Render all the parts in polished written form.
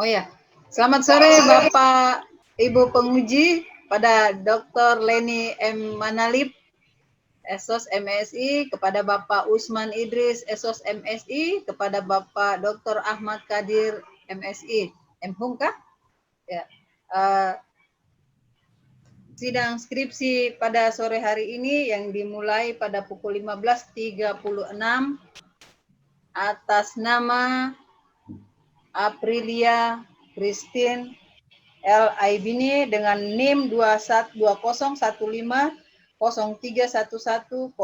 Oh ya, selamat sore Bapak Ibu penguji pada Dr. Leni M. Manalip, Esos MSI, kepada Bapak Usman Idris, Esos MSI, kepada Bapak Dr. Ahmad Kadir, MSI. MHUM kah? Ya. Sidang skripsi pada sore hari ini yang dimulai pada pukul 15.36 atas nama Aprilia Christine L. Aibini dengan NIM 20150311024011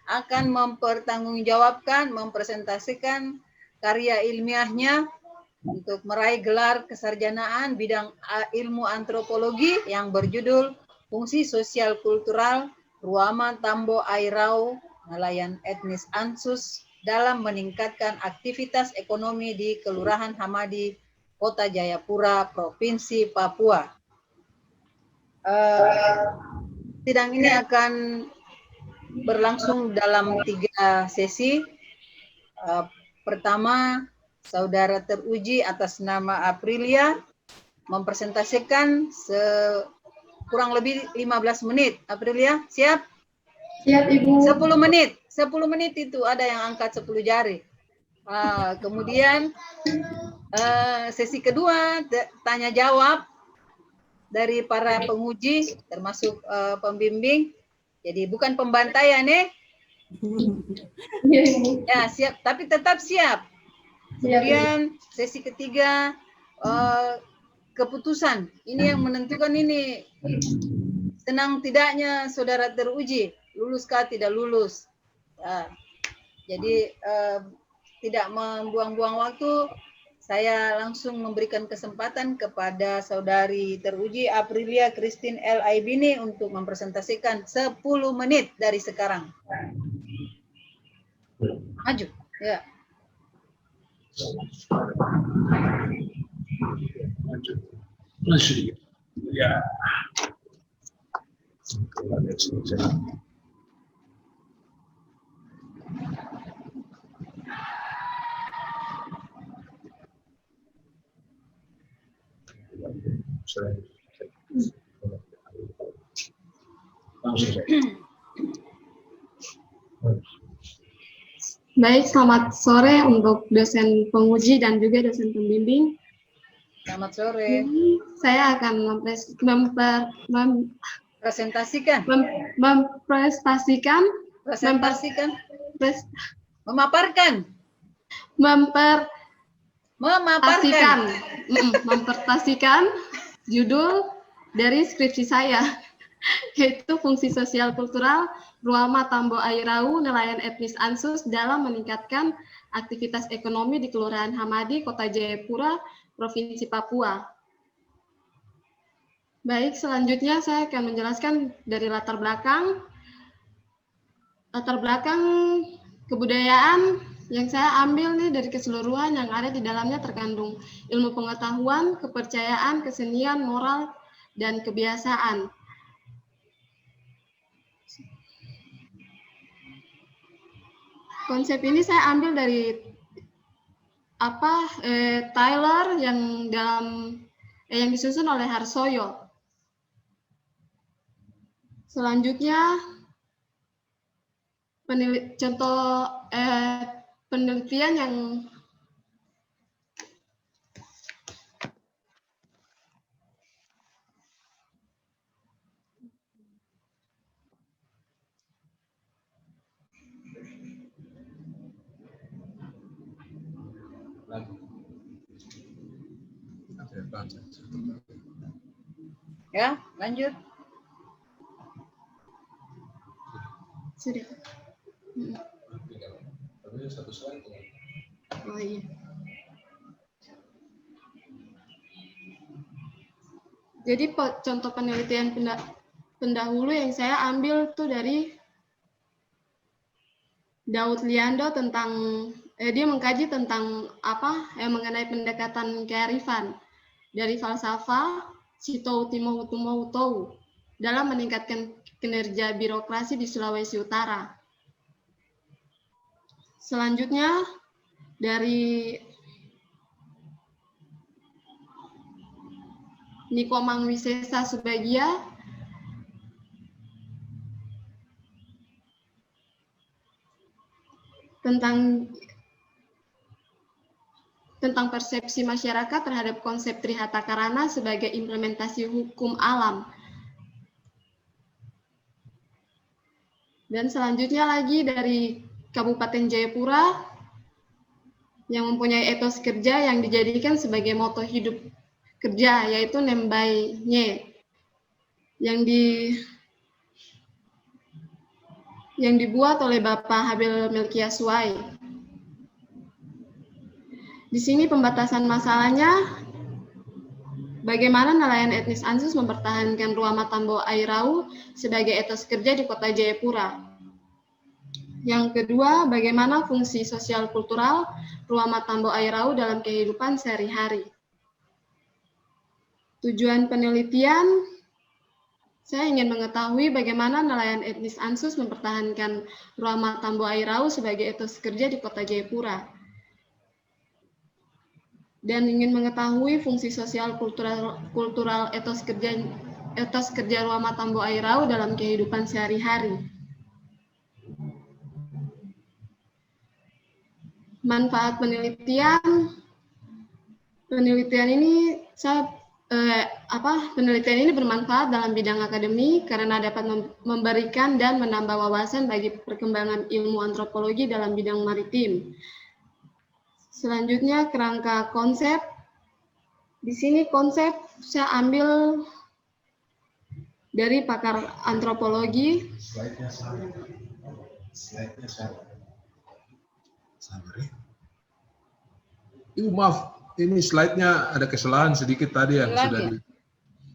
akan mempertanggungjawabkan, mempresentasikan karya ilmiahnya untuk meraih gelar kesarjanaan bidang ilmu antropologi yang berjudul Fungsi Sosial Kultural Ruama Tambo Airau Nelayan Etnis Ansus dalam meningkatkan aktivitas ekonomi di Kelurahan Hamadi, Kota Jayapura, Provinsi Papua. Sidang ini akan berlangsung dalam 3 sesi. Pertama, saudara teruji atas nama Aprilia mempresentasikan kurang lebih 15 menit. Aprilia, siap? Siap, Ibu. 10 menit. 10 menit itu ada yang angkat 10 jari. Kemudian sesi kedua tanya jawab dari para penguji termasuk pembimbing. Jadi bukan pembantaian ya, siap, tapi tetap siap. Kemudian sesi ketiga keputusan. Ini yang menentukan ini senang tidaknya saudara teruji, luluskah tidak lulus. Jadi tidak membuang-buang waktu, saya langsung memberikan kesempatan kepada saudari teruji Aprilia Christine L. Aibini untuk mempresentasikan 10 menit dari sekarang. Maju, ya. Ya. Baik, selamat sore untuk dosen penguji dan juga dosen pembimbing. Selamat sore. Saya akan mempresentasikan judul dari skripsi saya, yaitu Fungsi Sosial Kultural Ruama Tambo Airau Nelayan Etnis Ansus dalam meningkatkan aktivitas ekonomi di Kelurahan Hamadi, Kota Jayapura, Provinsi Papua. Baik, selanjutnya saya akan menjelaskan dari latar belakang kebudayaan yang saya ambil nih dari keseluruhan yang ada di dalamnya terkandung ilmu pengetahuan, kepercayaan, kesenian, moral, dan kebiasaan. Konsep ini saya ambil dari Tyler yang yang disusun oleh Harsoyo. Selanjutnya contoh penelitian yang ya, lanjut. Sudah. Oh iya. Jadi contoh penelitian pendahulu yang saya ambil tuh dari Daud Liando tentang dia mengkaji tentang mengenai pendekatan kearifan dari falsafah Sitou Timoutou dalam meningkatkan kinerja birokrasi di Sulawesi Utara. Selanjutnya dari Niko Mangwisesa Subagia, tentang persepsi masyarakat terhadap konsep Trihata Karana sebagai implementasi hukum alam. Dan selanjutnya lagi dari Kabupaten Jayapura yang mempunyai etos kerja yang dijadikan sebagai moto hidup kerja, yaitu Nembai Nye, yang dibuat oleh Bapak Habil Melkiasuai. Di sini pembatasan masalahnya, bagaimana nelayan etnis Ansus mempertahankan Ruama Tambo Airau sebagai etos kerja di Kota Jayapura. Yang kedua, bagaimana fungsi sosial kultural Ruama Tambo Airau dalam kehidupan sehari-hari. Tujuan penelitian, saya ingin mengetahui bagaimana nelayan etnis Ansus mempertahankan Ruama Tambo Airau sebagai etos kerja di Kota Jayapura. Dan ingin mengetahui fungsi sosial kultural etos kerja Ruama Tambo Airau dalam kehidupan sehari-hari. Manfaat penelitian ini penelitian ini bermanfaat dalam bidang akademik karena dapat memberikan dan menambah wawasan bagi perkembangan ilmu antropologi dalam bidang maritim. Selanjutnya kerangka konsep. Di sini konsep saya ambil dari pakar antropologi. Slide-nya salah. Sabar ya. Maaf, ini slide-nya ada kesalahan sedikit tadi yang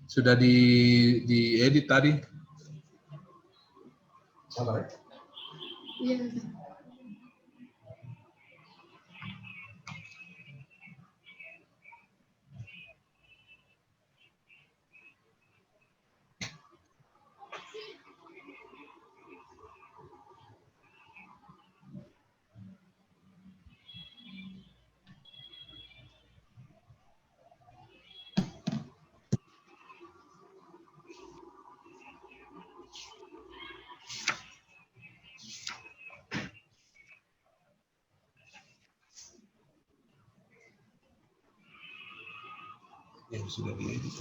sudah diedit tadi. Sabar ya. Iya. Yang sudah diedit.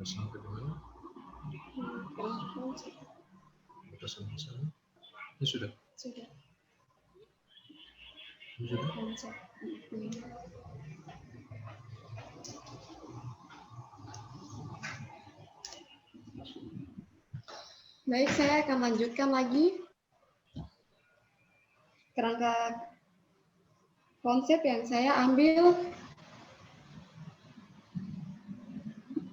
Sampai di mana? Batasan masalah. Ini sudah. Sudah. Ini sudah. Baik, saya akan lanjutkan lagi. Kerangka konsep yang saya ambil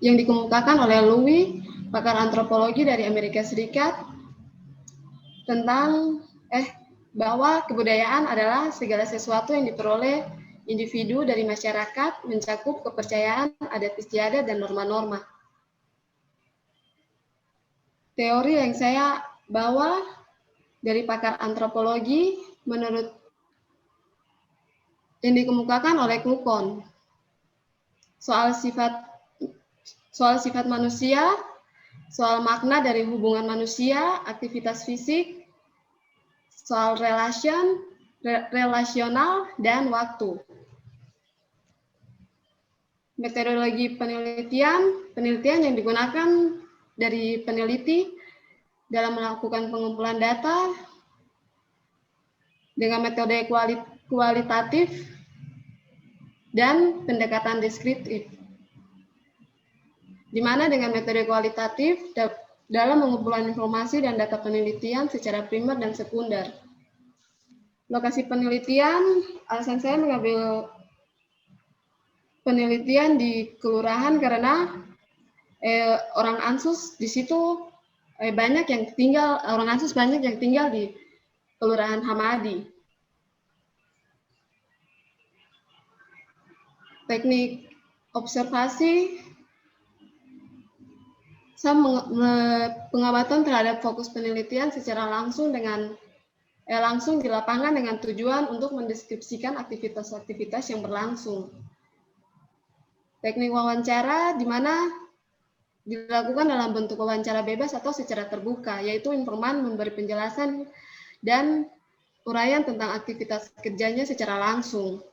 yang dikemukakan oleh Louis, pakar antropologi dari Amerika Serikat, tentang bahwa kebudayaan adalah segala sesuatu yang diperoleh individu dari masyarakat, mencakup kepercayaan, adat istiadat, dan norma-norma. teori yang saya bawa dari pakar antropologi menurut yang dikemukakan oleh Klukon soal sifat manusia, soal makna dari hubungan manusia, aktivitas fisik, soal relasional, dan waktu. Metodologi penelitian yang digunakan dari peneliti dalam melakukan pengumpulan data dengan metode kualitatif dan pendekatan deskriptif. Di mana dengan metode kualitatif dalam pengumpulan informasi dan data penelitian secara primer dan sekunder. Lokasi penelitian, alasan saya mengambil penelitian di kelurahan karena orang Ansus di situ banyak yang tinggal, orang Ansus banyak yang tinggal di Kelurahan Hamadi. Teknik observasi, saya pengamatan terhadap fokus penelitian secara langsung langsung di lapangan dengan tujuan untuk mendeskripsikan aktivitas-aktivitas yang berlangsung. Teknik wawancara di mana dilakukan dalam bentuk wawancara bebas atau secara terbuka, yaitu informan memberi penjelasan dan uraian tentang aktivitas kerjanya secara langsung.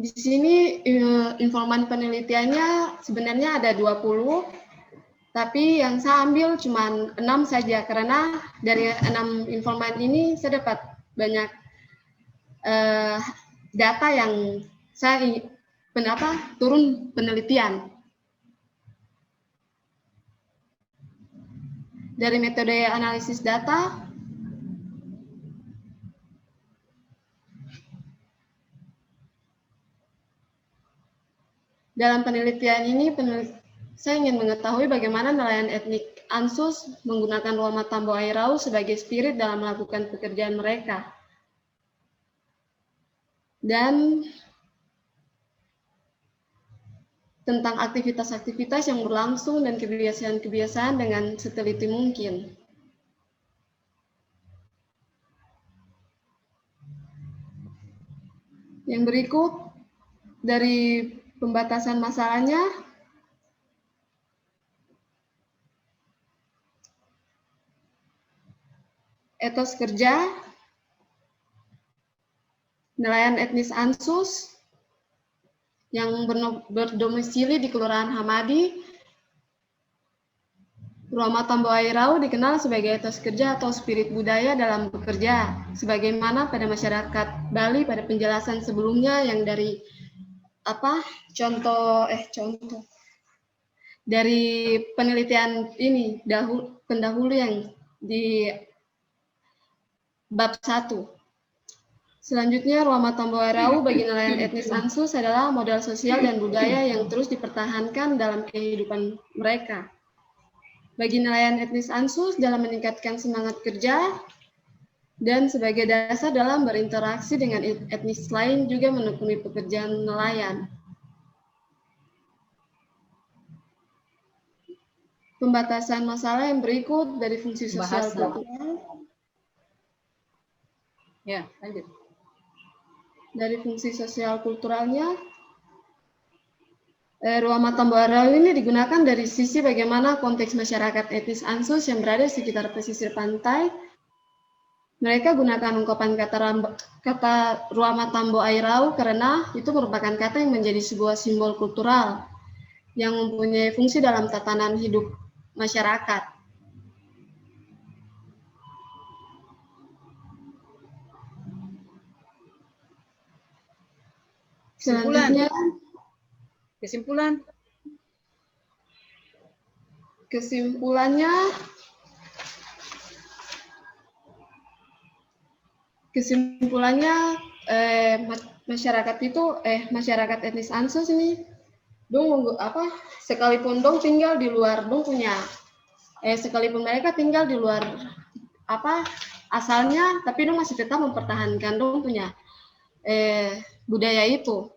Di sini informan penelitiannya sebenarnya ada 20, tapi yang saya ambil cuma 6 saja, karena dari 6 informan ini saya dapat banyak data yang saya turun penelitian. Dari metode analisis data, dalam penelitian ini saya ingin mengetahui bagaimana nelayan etnik Ansus menggunakan Ruama Tambo Airau sebagai spirit dalam melakukan pekerjaan mereka. Dan tentang aktivitas-aktivitas yang berlangsung dan kebiasaan-kebiasaan dengan seteliti mungkin. Yang berikut dari pembatasan masalahnya, etos kerja, nelayan etnis Ansus yang berdomisili di Kelurahan Hamadi, Ruama Tambo Airau dikenal sebagai etos kerja atau spirit budaya dalam bekerja, sebagaimana pada masyarakat Bali pada penjelasan sebelumnya yang dari contoh dari penelitian ini pendahulu yang di bab 1. Selanjutnya, Ruama Tambo Airau bagi nelayan etnis Ansus adalah modal sosial dan budaya yang terus dipertahankan dalam kehidupan mereka. Bagi nelayan etnis Ansus dalam meningkatkan semangat kerja dan sebagai dasar dalam berinteraksi dengan etnis lain juga menekuni pekerjaan nelayan. Pembatasan masalah yang berikut dari fungsi sosial kultural. Ya, lanjut. Dari fungsi sosial kulturalnya, Ruama Tambo Airau ini digunakan dari sisi bagaimana konteks masyarakat etnis Ansus yang berada di sekitar pesisir pantai. Mereka gunakan ungkapan kata Ruama Tambo Airau karena itu merupakan kata yang menjadi sebuah simbol kultural yang mempunyai fungsi dalam tatanan hidup masyarakat. Selanjutnya, kesimpulannya masyarakat etnis Ansus ini sekalipun dong tinggal di luar sekalipun mereka tinggal di luar asalnya, tapi dong masih tetap mempertahankan dong punya budaya itu.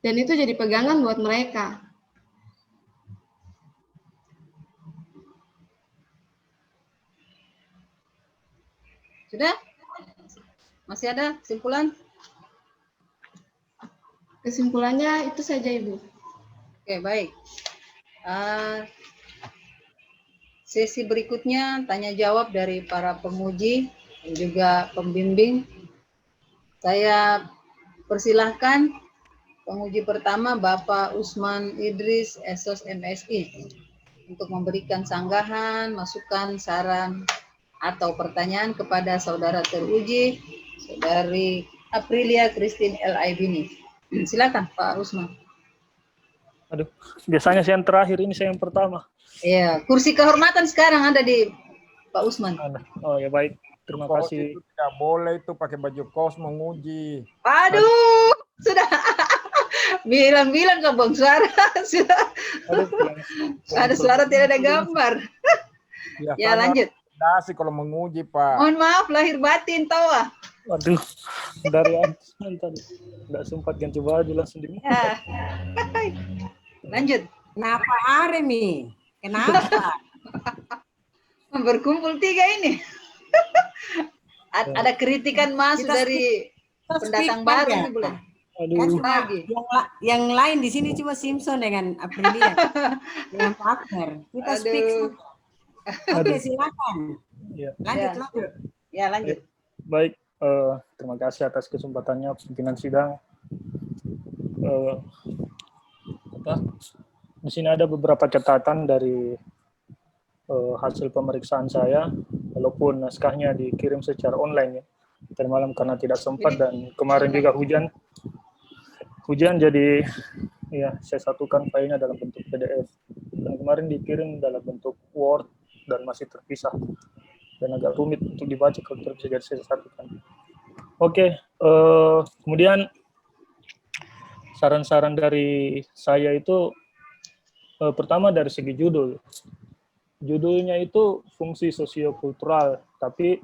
dan itu jadi pegangan buat mereka. Sudah? Masih ada kesimpulan? Kesimpulannya itu saja, Ibu. Oke, baik. Sesi berikutnya tanya jawab dari para penguji dan juga pembimbing. Saya persilahkan penguji pertama Bapak Usman Idris, Esos MSI, untuk memberikan sanggahan, masukan, saran, atau pertanyaan kepada saudara teruji, Saudari Aprilia Christine L. Aibini. Silakan Pak Usman. Aduh, biasanya saya yang terakhir, ini saya yang pertama. Iya, kursi kehormatan sekarang ada di Pak Usman. Oh ya baik, terima kasih. Itu tidak boleh itu pakai baju kos menguji. Aduh, sudah bilang-bilang ke Bang Suara sudah. Aduh, Ada suara tidak ada gambar. Ya lanjut. Dasi kalau menguji Pak. Mohon maaf lahir batin tawa. Waduh, dari ansan tadi nggak sempat ganti baju langsung di. Ya. Lanjut. Kenapa Aremi? Kenapa? Berkumpul tiga ini. Ada kritikan masuk dari pendatang baru ini belum? Aduh. Kan cuma Lagi. yang lain di sini cuma Simpson dengan Aprilia dengan partner. Kita Aduh. speak. Oke, silakan. Ya. Lanjut. Ya lanjut. Baik, terima kasih atas kesempatannya pimpinan sidang. Di sini ada beberapa catatan dari hasil pemeriksaan saya, walaupun naskahnya dikirim secara online ya. Tadi malam karena tidak sempat dan kemarin juga hujan jadi ya saya satukan filenya dalam bentuk PDF dan kemarin dikirim dalam bentuk Word dan masih terpisah dan agak rumit untuk dibaca kalau terpisah, jadi saya satukan. Oke, kemudian saran-saran dari saya itu pertama dari segi judul. Judulnya itu fungsi sosiokultural, tapi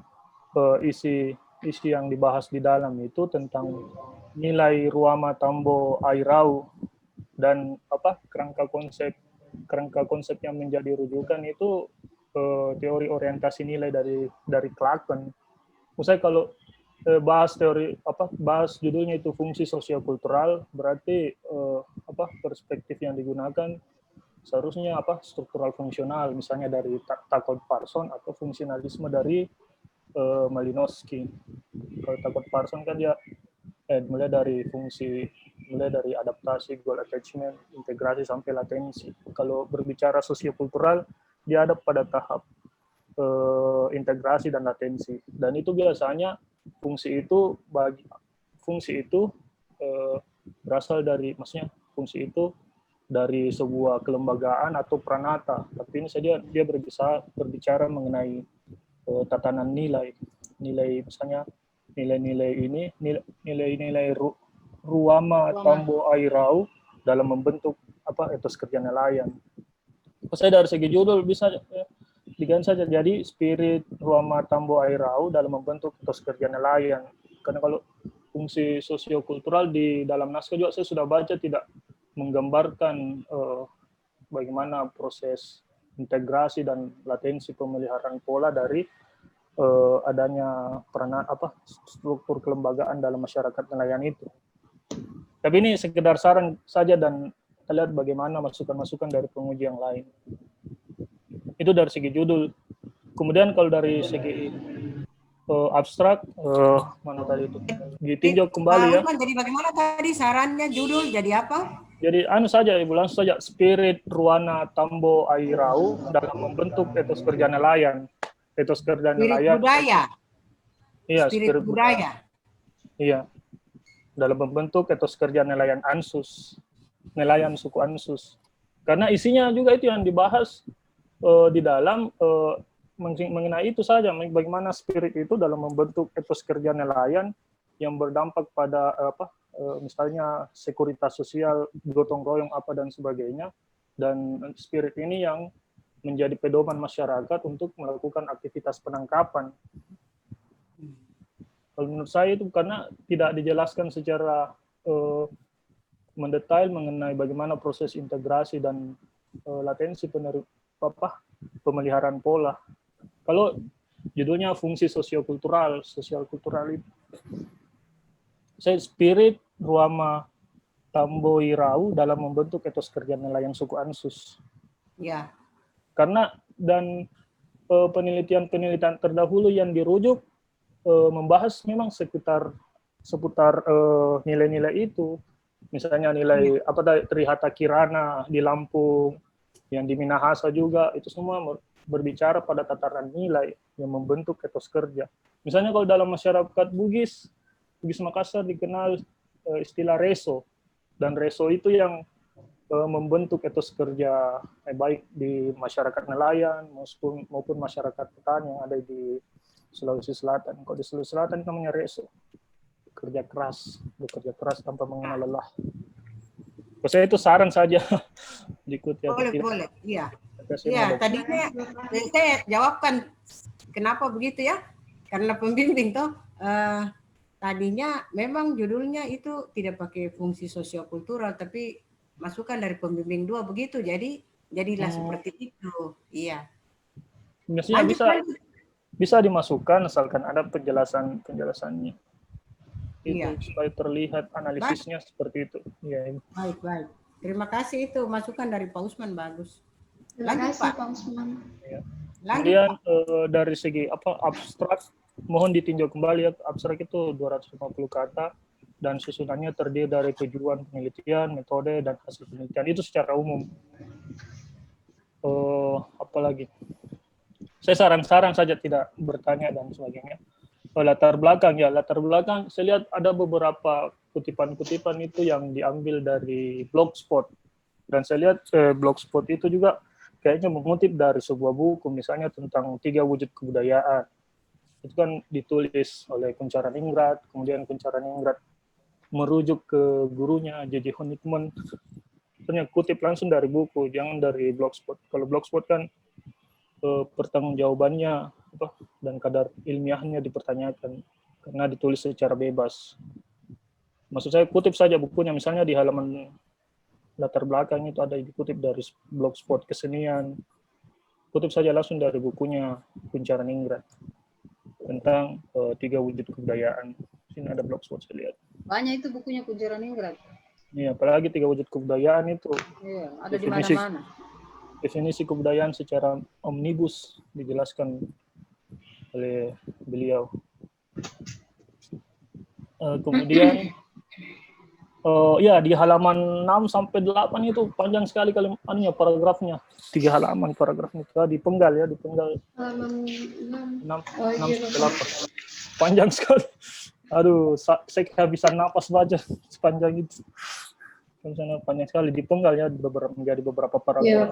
isi yang dibahas di dalam itu tentang nilai Ruama Tambo Airau dan kerangka konsep yang menjadi rujukan itu teori orientasi nilai dari Clarken. Misalnya kalau bahas judulnya itu fungsi sosiokultural, berarti perspektif yang digunakan seharusnya struktural fungsional, misalnya dari Tackle-Parson atau fungsionalisme dari Malinowski. Kalau Tackle-Parson kan dia mulai dari adaptasi, goal attachment, integrasi sampai latensi. Kalau berbicara sosiokultural, dia ada pada tahap integrasi dan latensi. Dan itu biasanya fungsi itu berasal dari, maksudnya fungsi itu dari sebuah kelembagaan atau pranata. Tapi ini dia berbicara mengenai tatanan nilai misalnya nilai Ruama Tambo Airau dalam membentuk etos kerja nelayan. Saya dari segi judul bisa diganti saja jadi spirit Ruama Tambo Airau dalam membentuk etos kerja nelayan. Karena kalau fungsi sosiokultural di dalam naskah juga saya sudah baca tidak menggambarkan bagaimana proses integrasi dan latensi pemeliharaan pola dari adanya struktur kelembagaan dalam masyarakat nelayan itu. Tapi ini sekedar saran saja dan kita lihat bagaimana masukan-masukan dari penguji yang lain. Itu dari segi judul. Kemudian kalau dari segi abstrak, mana tadi itu? Ditinjau kembali ya. Jadi bagaimana tadi sarannya judul jadi apa? Jadi saja Ibu, langsung saja spirit Ruana Tambo Airau dalam membentuk etos kerja nelayan. Etos kerja nelayan. Budaya. Iya, spirit budaya. Iya. Dalam membentuk etos kerja nelayan Ansus. Nelayan suku Ansus. Karena isinya juga itu yang dibahas di dalam mengenai itu saja, bagaimana spirit itu dalam membentuk etos kerja nelayan yang berdampak pada misalnya sekuritas sosial, gotong royong dan sebagainya, dan spirit ini yang menjadi pedoman masyarakat untuk melakukan aktivitas penangkapan. Kalau menurut saya itu karena tidak dijelaskan secara mendetail mengenai bagaimana proses integrasi dan latensi pemeliharaan pola. Kalau judulnya fungsi sosial kultural itu, saya spirit Ruama Tambo Irau dalam membentuk etos kerja nelayan suku Ansus. Ya. Karena dan penelitian terdahulu yang dirujuk membahas memang seputar nilai-nilai itu. Misalnya nilai Trihata Kirana di Lampung, yang di Minahasa juga, itu semua berbicara pada tataran nilai yang membentuk etos kerja. Misalnya kalau dalam masyarakat Bugis Makassar dikenal istilah reso, dan reso itu yang membentuk etos kerja baik di masyarakat nelayan maupun masyarakat petani yang ada di Sulawesi Selatan. Kalau di Sulawesi Selatan namanya reso, bekerja keras tanpa mengenal lelah. Saya itu saran saja diikuti. Boleh. Iya. Iya, tadinya saya jawabkan kenapa begitu ya? Karena pembimbing toh tadinya memang judulnya itu tidak pakai fungsi sosiokultural, tapi masukan dari pembimbing 2 begitu. Jadilah seperti itu. Iya. Biasanya bisa dimasukkan asalkan ada penjelasannya. Itu supaya terlihat analisisnya seperti itu. Ya. Baik. Terima kasih, itu masukan dari Pak Usman, bagus. Terima kasih Pak Usman. Ya. Kemudian dari segi abstrak, mohon ditinjau kembali ya, abstrak itu 250 kata dan susunannya terdiri dari tujuan penelitian, metode, dan hasil penelitian. Itu secara umum. Apalagi? Saya saran-saran saja, tidak bertanya dan sebagainya. Latar belakang, saya lihat ada beberapa kutipan-kutipan itu yang diambil dari Blogspot. Dan saya lihat Blogspot itu juga kayaknya mengutip dari sebuah buku, misalnya tentang 3 wujud kebudayaan. Itu kan ditulis oleh Kuncharaningrat, kemudian Kuncharaningrat merujuk ke gurunya, J.J. Honigman. Ternyata kutip langsung dari buku, jangan dari Blogspot. Kalau Blogspot kan pertanggungjawabannya dan kadar ilmiahnya dipertanyakan karena ditulis secara bebas. Maksud saya kutip saja bukunya, misalnya di halaman latar belakang itu ada dikutip dari Blogspot kesenian, kutip saja langsung dari bukunya Kuncharaningrat tentang 3 wujud kebudayaan. Sini ada Blogspot saya lihat. Banyak itu bukunya Kuncharaningrat. Iya, apalagi 3 wujud kebudayaan itu. Iya, ada di mana-mana. Definisi kebudayaan secara omnibus dijelaskan oleh beliau. Kemudian di halaman 6 sampai 8 itu panjang sekali paragrafnya. 3 halaman paragrafnya. Dipenggal. Halaman 6 sampai 8. Panjang sekali. Aduh, saya kehabisan napas baca sepanjang itu. Panjang sekali, dipenggal ya menjadi beberapa paragraf.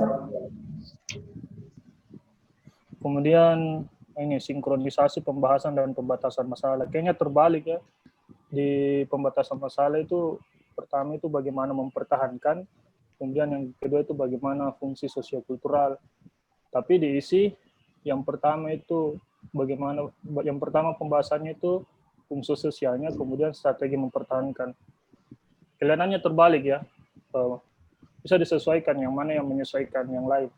Kemudian ini sinkronisasi pembahasan dan pembatasan masalah. Kayaknya terbalik ya. Di pembatasan masalah itu pertama itu bagaimana mempertahankan, kemudian yang kedua itu bagaimana fungsi sosiokultural. Tapi diisi yang pertama itu bagaimana, yang pertama pembahasannya itu fungsi sosialnya, kemudian strategi mempertahankan. Kelihatannya terbalik ya. Bisa disesuaikan, yang mana yang menyesuaikan yang lain.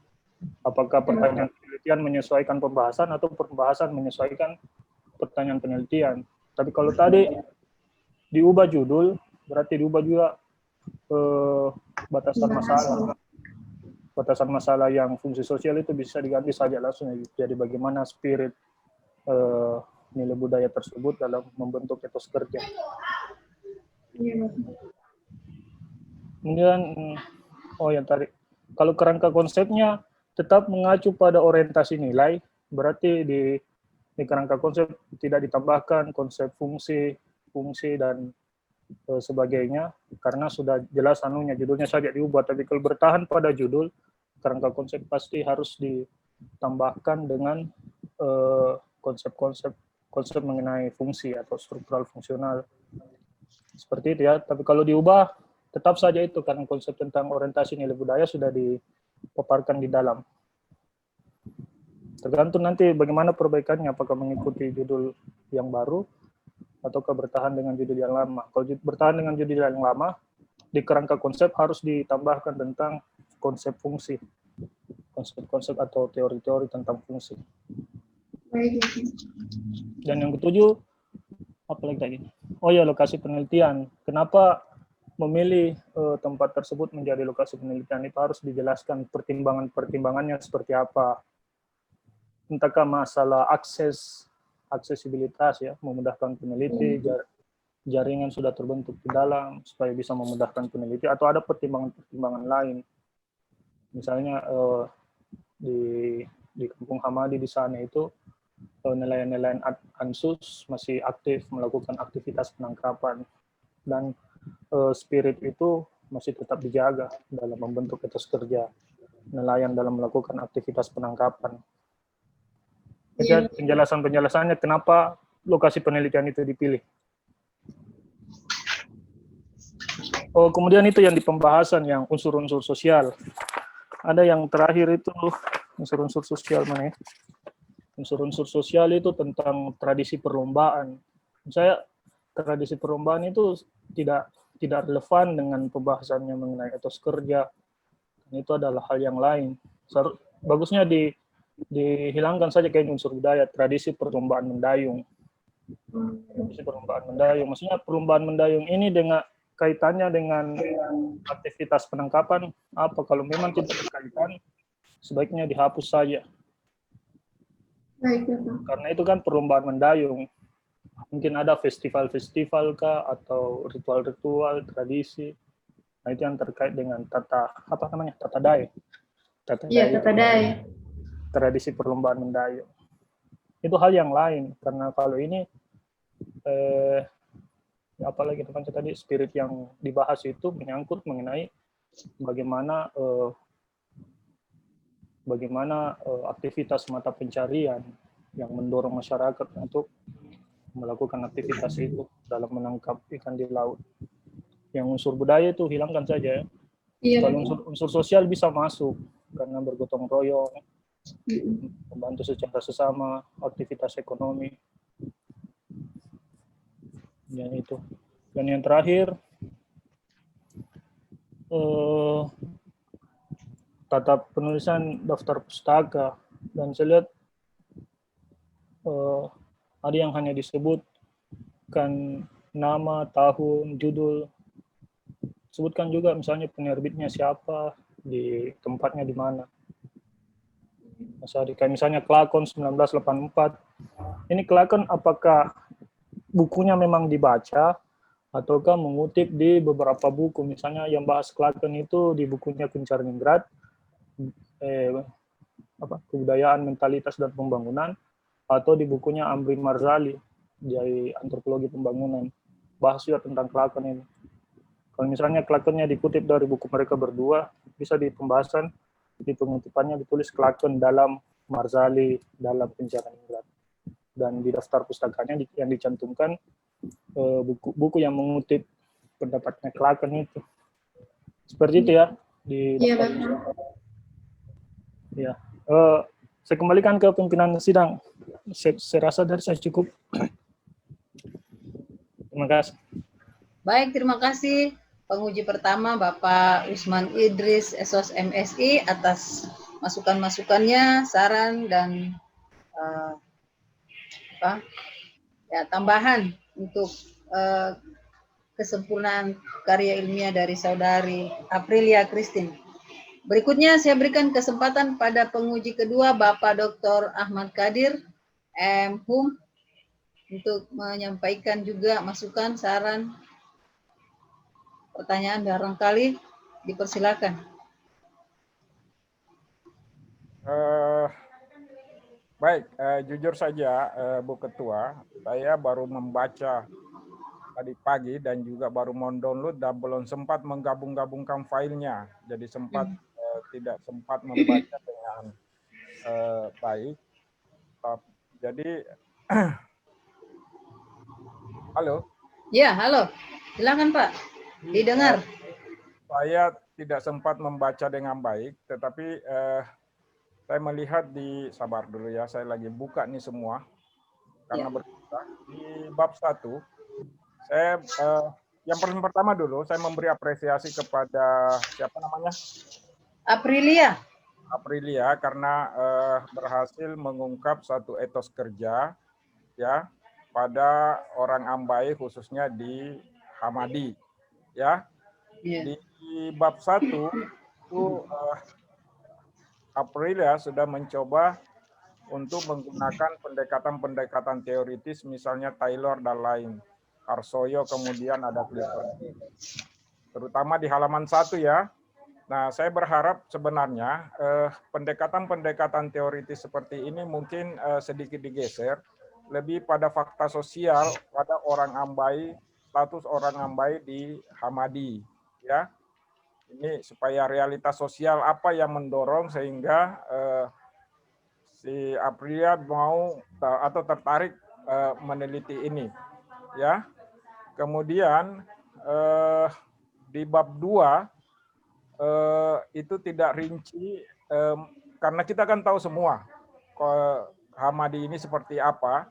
Apakah pertanyaan penelitian menyesuaikan pembahasan atau pembahasan menyesuaikan pertanyaan penelitian. Tapi kalau tadi diubah judul, berarti diubah juga batasan masalah. Batasan masalah yang fungsi sosial itu bisa diganti saja langsung. Jadi bagaimana spirit nilai budaya tersebut dalam membentuk etos kerja. Kemudian, yang tadi, kalau kerangka konsepnya tetap mengacu pada orientasi nilai, berarti di kerangka konsep tidak ditambahkan konsep fungsi dan sebagainya, karena sudah jelas judulnya saja diubah. Tapi kalau bertahan pada judul, kerangka konsep pasti harus ditambahkan dengan konsep mengenai fungsi atau struktural fungsional. Seperti itu ya. Tapi kalau diubah, tetap saja itu, karena konsep tentang orientasi nilai budaya sudah dipaparkan di dalam. Tergantung nanti bagaimana perbaikannya, apakah mengikuti judul yang baru, ataukah bertahan dengan judul yang lama. Kalau bertahan dengan judul yang lama, di kerangka konsep harus ditambahkan tentang konsep fungsi, konsep-konsep atau teori-teori tentang fungsi. Baik. Dan yang ketujuh, apa lagi? Oh ya, lokasi penelitian. Kenapa memilih tempat tersebut menjadi lokasi penelitian, itu harus dijelaskan pertimbangannya seperti apa. Entahkah masalah aksesibilitas ya, memudahkan peneliti, jaringan sudah terbentuk di dalam supaya bisa memudahkan peneliti, atau ada pertimbangan-pertimbangan lain. Misalnya di Kampung Hamadi di sana itu nelayan-nelayan Ansus masih aktif melakukan aktivitas penangkapan, dan spirit itu masih tetap dijaga dalam membentuk etos kerja nelayan dalam melakukan aktivitas penangkapan. Itu penjelasannya kenapa lokasi penelitian itu dipilih. Oh, kemudian itu yang di pembahasan yang unsur-unsur sosial. Ada yang terakhir itu unsur-unsur sosial mana ya? Unsur-unsur sosial itu tentang tradisi perlombaan. Saya tradisi perlombaan itu tidak relevan dengan pembahasannya mengenai etos kerja. Itu adalah hal yang lain. Bagusnya dihilangkan saja kayak unsur budaya, tradisi perlombaan mendayung. Tradisi perlombaan mendayung. Maksudnya perlombaan mendayung ini dengan kaitannya dengan aktivitas penangkapan apa? Kalau memang tidak berkaitan, sebaiknya dihapus saja. Baik, karena itu kan perlombaan mendayung. Mungkin ada festival-festival kah atau ritual-ritual tradisi. Nah, itu yang terkait dengan tata dai. Iya, tata dai. Tradisi perlombaan mendayung. Itu hal yang lain karena kalau ini apalagi teman tadi spirit yang dibahas itu menyangkut mengenai bagaimana aktivitas mata pencarian yang mendorong masyarakat untuk melakukan aktivitas itu dalam menangkap ikan di laut. Yang unsur budaya itu hilangkan saja ya. Iya. Kalau unsur sosial bisa masuk karena bergotong royong, membantu secara sesama, aktivitas ekonomi. Dan itu. Dan yang terakhir, tata penulisan daftar pustaka. Dan saya lihat ada yang hanya disebutkan nama, tahun, judul. Sebutkan juga misalnya penerbitnya siapa, di tempatnya di mana. Misalnya Kelakon 1984. Ini Kelakon apakah bukunya memang dibaca ataukah mengutip di beberapa buku, misalnya yang bahas Kelakon itu di bukunya Kunchar-Ningrat, Kebudayaan, Mentalitas, dan Pembangunan, atau di bukunya Amri Marzali dari Antropologi Pembangunan, bahas juga tentang Kelakon ini. Kalau misalnya Kelakonnya dikutip dari buku mereka berdua, bisa di pembahasan, di pengutipannya ditulis Kelakon dalam Marzali, dalam Kunchar-Ningrat. Dan di daftar pustakanya yang dicantumkan buku-buku yang mengutip pendapatnya Kelakon itu. Seperti itu ya. Iya, betul. Ya. Saya kembalikan ke pimpinan sidang. Saya rasa dari saya cukup. Terima kasih. Baik, terima kasih penguji pertama Bapak Usman Idris, SOS MSI atas masukan-masukannya, saran dan tambahan untuk kesempurnaan karya ilmiah dari saudari Aprilia Christine. Berikutnya saya berikan kesempatan pada penguji kedua Bapak Dr. Ahmad Kadir, M.Hum, untuk menyampaikan juga masukan, saran, pertanyaan barangkali, dipersilakan. Baik, jujur saja Bu Ketua, saya baru membaca tadi pagi dan juga baru mendownload dan belum sempat menggabung-gabungkan filenya. Jadi tidak sempat membaca dengan baik. Jadi, halo? Ya, halo. Silakan Pak, didengar. Saya tidak sempat membaca dengan baik, tetapi saya melihat sabar dulu ya, saya lagi buka nih semua. Karena berkata, di bab 1, saya yang paling pertama dulu saya memberi apresiasi kepada siapa namanya? Aprilia. Aprilia karena berhasil mengungkap satu etos kerja ya pada orang Ambai khususnya di Hamadi ya. Iya. Di bab 1 itu Aprilia sudah mencoba untuk menggunakan pendekatan-pendekatan teoritis misalnya Taylor dan lain. Harsoyo kemudian ada Clifford. Terutama di halaman 1 ya. Nah, saya berharap sebenarnya pendekatan-pendekatan teoritis seperti ini mungkin sedikit digeser lebih pada fakta sosial pada orang Ambai, status orang Ambai di Hamadi ya. Ini supaya realitas sosial apa yang mendorong sehingga si Aprilia mau atau tertarik meneliti ini ya. Kemudian di bab 2 itu tidak rinci karena kita kan tahu semua Hamadi ini seperti apa.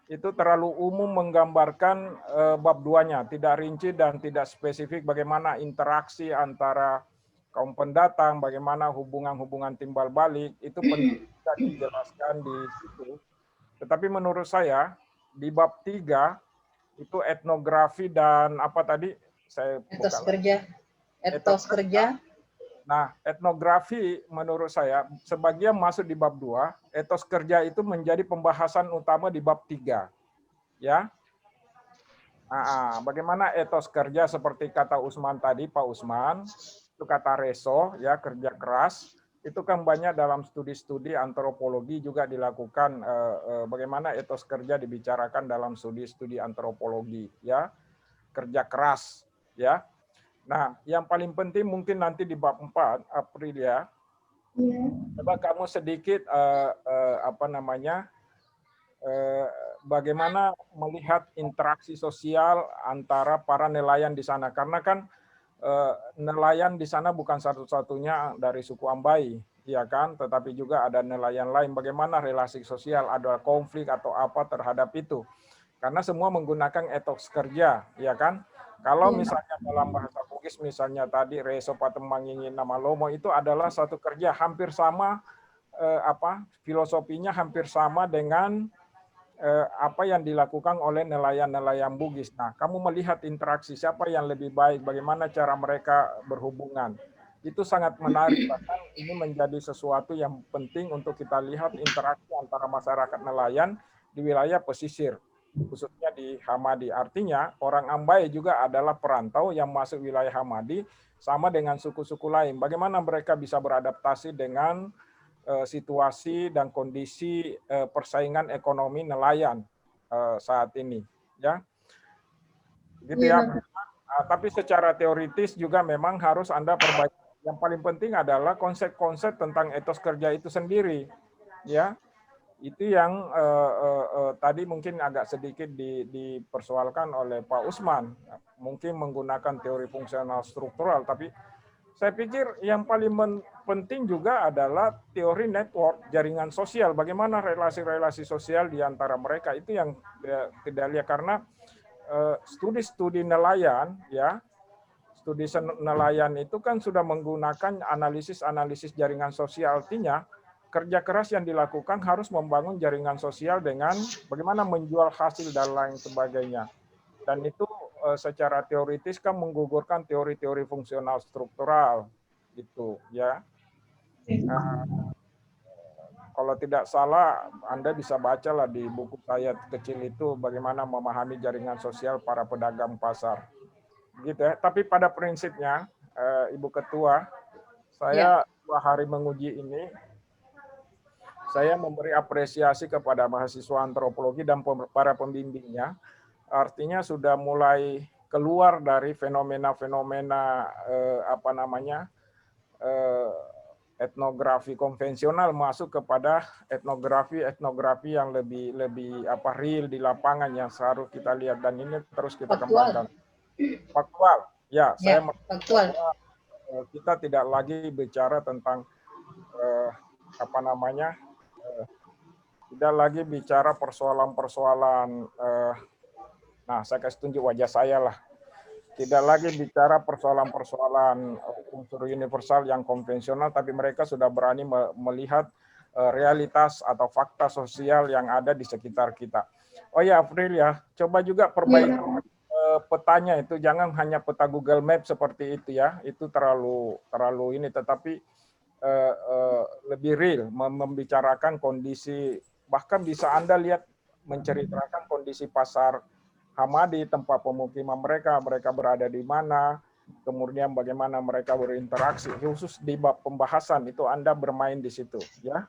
Itu terlalu umum menggambarkan bab 2-nya, tidak rinci dan tidak spesifik bagaimana interaksi antara kaum pendatang, bagaimana hubungan-hubungan timbal balik, itu penting tidak dijelaskan di situ. Tetapi menurut saya di bab 3 itu etnografi dan apa tadi saya Etos kerja. Etos kerja. Nah, etnografi menurut saya sebagian masuk di bab 2, etos kerja itu menjadi pembahasan utama di bab 3. Ya. Nah, bagaimana etos kerja seperti kata Usman tadi, Pak Usman, itu kata Reso, ya kerja keras, itu kan banyak dalam studi-studi antropologi juga dilakukan bagaimana etos kerja dibicarakan dalam studi-studi antropologi, ya. Kerja keras, ya. Nah, yang paling penting mungkin nanti di bab 4 April ya. Coba kamu sedikit bagaimana melihat interaksi sosial antara para nelayan di sana karena kan nelayan di sana bukan satu-satunya dari suku Ambai, ya kan, tetapi juga ada nelayan lain. Bagaimana relasi sosial, ada konflik atau apa terhadap itu? Karena semua menggunakan etos kerja, ya kan? Kalau misalnya dalam bahasa Bugis, misalnya tadi Reso Patemangingin Nama Lomo itu adalah satu kerja hampir sama, filosofinya hampir sama dengan apa yang dilakukan oleh nelayan-nelayan Bugis. Nah, kamu melihat interaksi siapa yang lebih baik, bagaimana cara mereka berhubungan. Itu sangat menarik, bahkan ini menjadi sesuatu yang penting untuk kita lihat interaksi antara masyarakat nelayan di wilayah pesisir, khususnya di Hamadi. Artinya orang Ambai juga adalah perantau yang masuk wilayah Hamadi sama dengan suku-suku lain. Bagaimana mereka bisa beradaptasi dengan situasi dan kondisi persaingan ekonomi nelayan saat ini, ya. Gitu ya. Tapi secara teoritis juga memang harus Anda perbaiki. Yang paling penting adalah konsep-konsep tentang etos kerja itu sendiri, ya. Itu yang tadi mungkin agak sedikit dipersoalkan oleh Pak Usman, mungkin menggunakan teori fungsional struktural, tapi saya pikir yang paling penting juga adalah teori network, jaringan sosial, bagaimana relasi-relasi sosial di antara mereka, itu yang tidak lihat karena studi-studi nelayan, ya, studi nelayan itu kan sudah menggunakan analisis jaringan sosial, artinya kerja keras yang dilakukan harus membangun jaringan sosial dengan bagaimana menjual hasil dan lain sebagainya. Dan itu secara teoritis kan menggugurkan teori-teori fungsional struktural gitu ya. Kalau tidak salah Anda bisa bacalah di buku saya kecil itu bagaimana memahami jaringan sosial para pedagang pasar. Gitu ya. Tapi pada prinsipnya Ibu Ketua, saya 2 hari menguji ini saya memberi apresiasi kepada mahasiswa antropologi dan para pembimbingnya. Artinya sudah mulai keluar dari fenomena-fenomena etnografi konvensional masuk kepada etnografi yang lebih real di lapangan yang harus kita lihat, dan ini terus kita kembangkan. Faktual. Ya, saya faktual. Kita tidak lagi bicara tentang tidak lagi bicara persoalan-persoalan. Nah, saya kasih tunjuk wajah saya lah. tidak lagi bicara persoalan-persoalan unsur universal yang konvensional, tapi mereka sudah berani melihat realitas atau fakta sosial yang ada di sekitar kita. Oh ya, April ya, coba juga perbaiki petanya itu, jangan hanya peta Google Maps seperti itu ya, itu terlalu ini, tetapi lebih real, membicarakan kondisi, bahkan bisa Anda lihat menceritakan kondisi pasar Hamadi, tempat pemukiman mereka berada di mana, kemudian bagaimana mereka berinteraksi, khusus di bab pembahasan itu Anda bermain di situ, ya.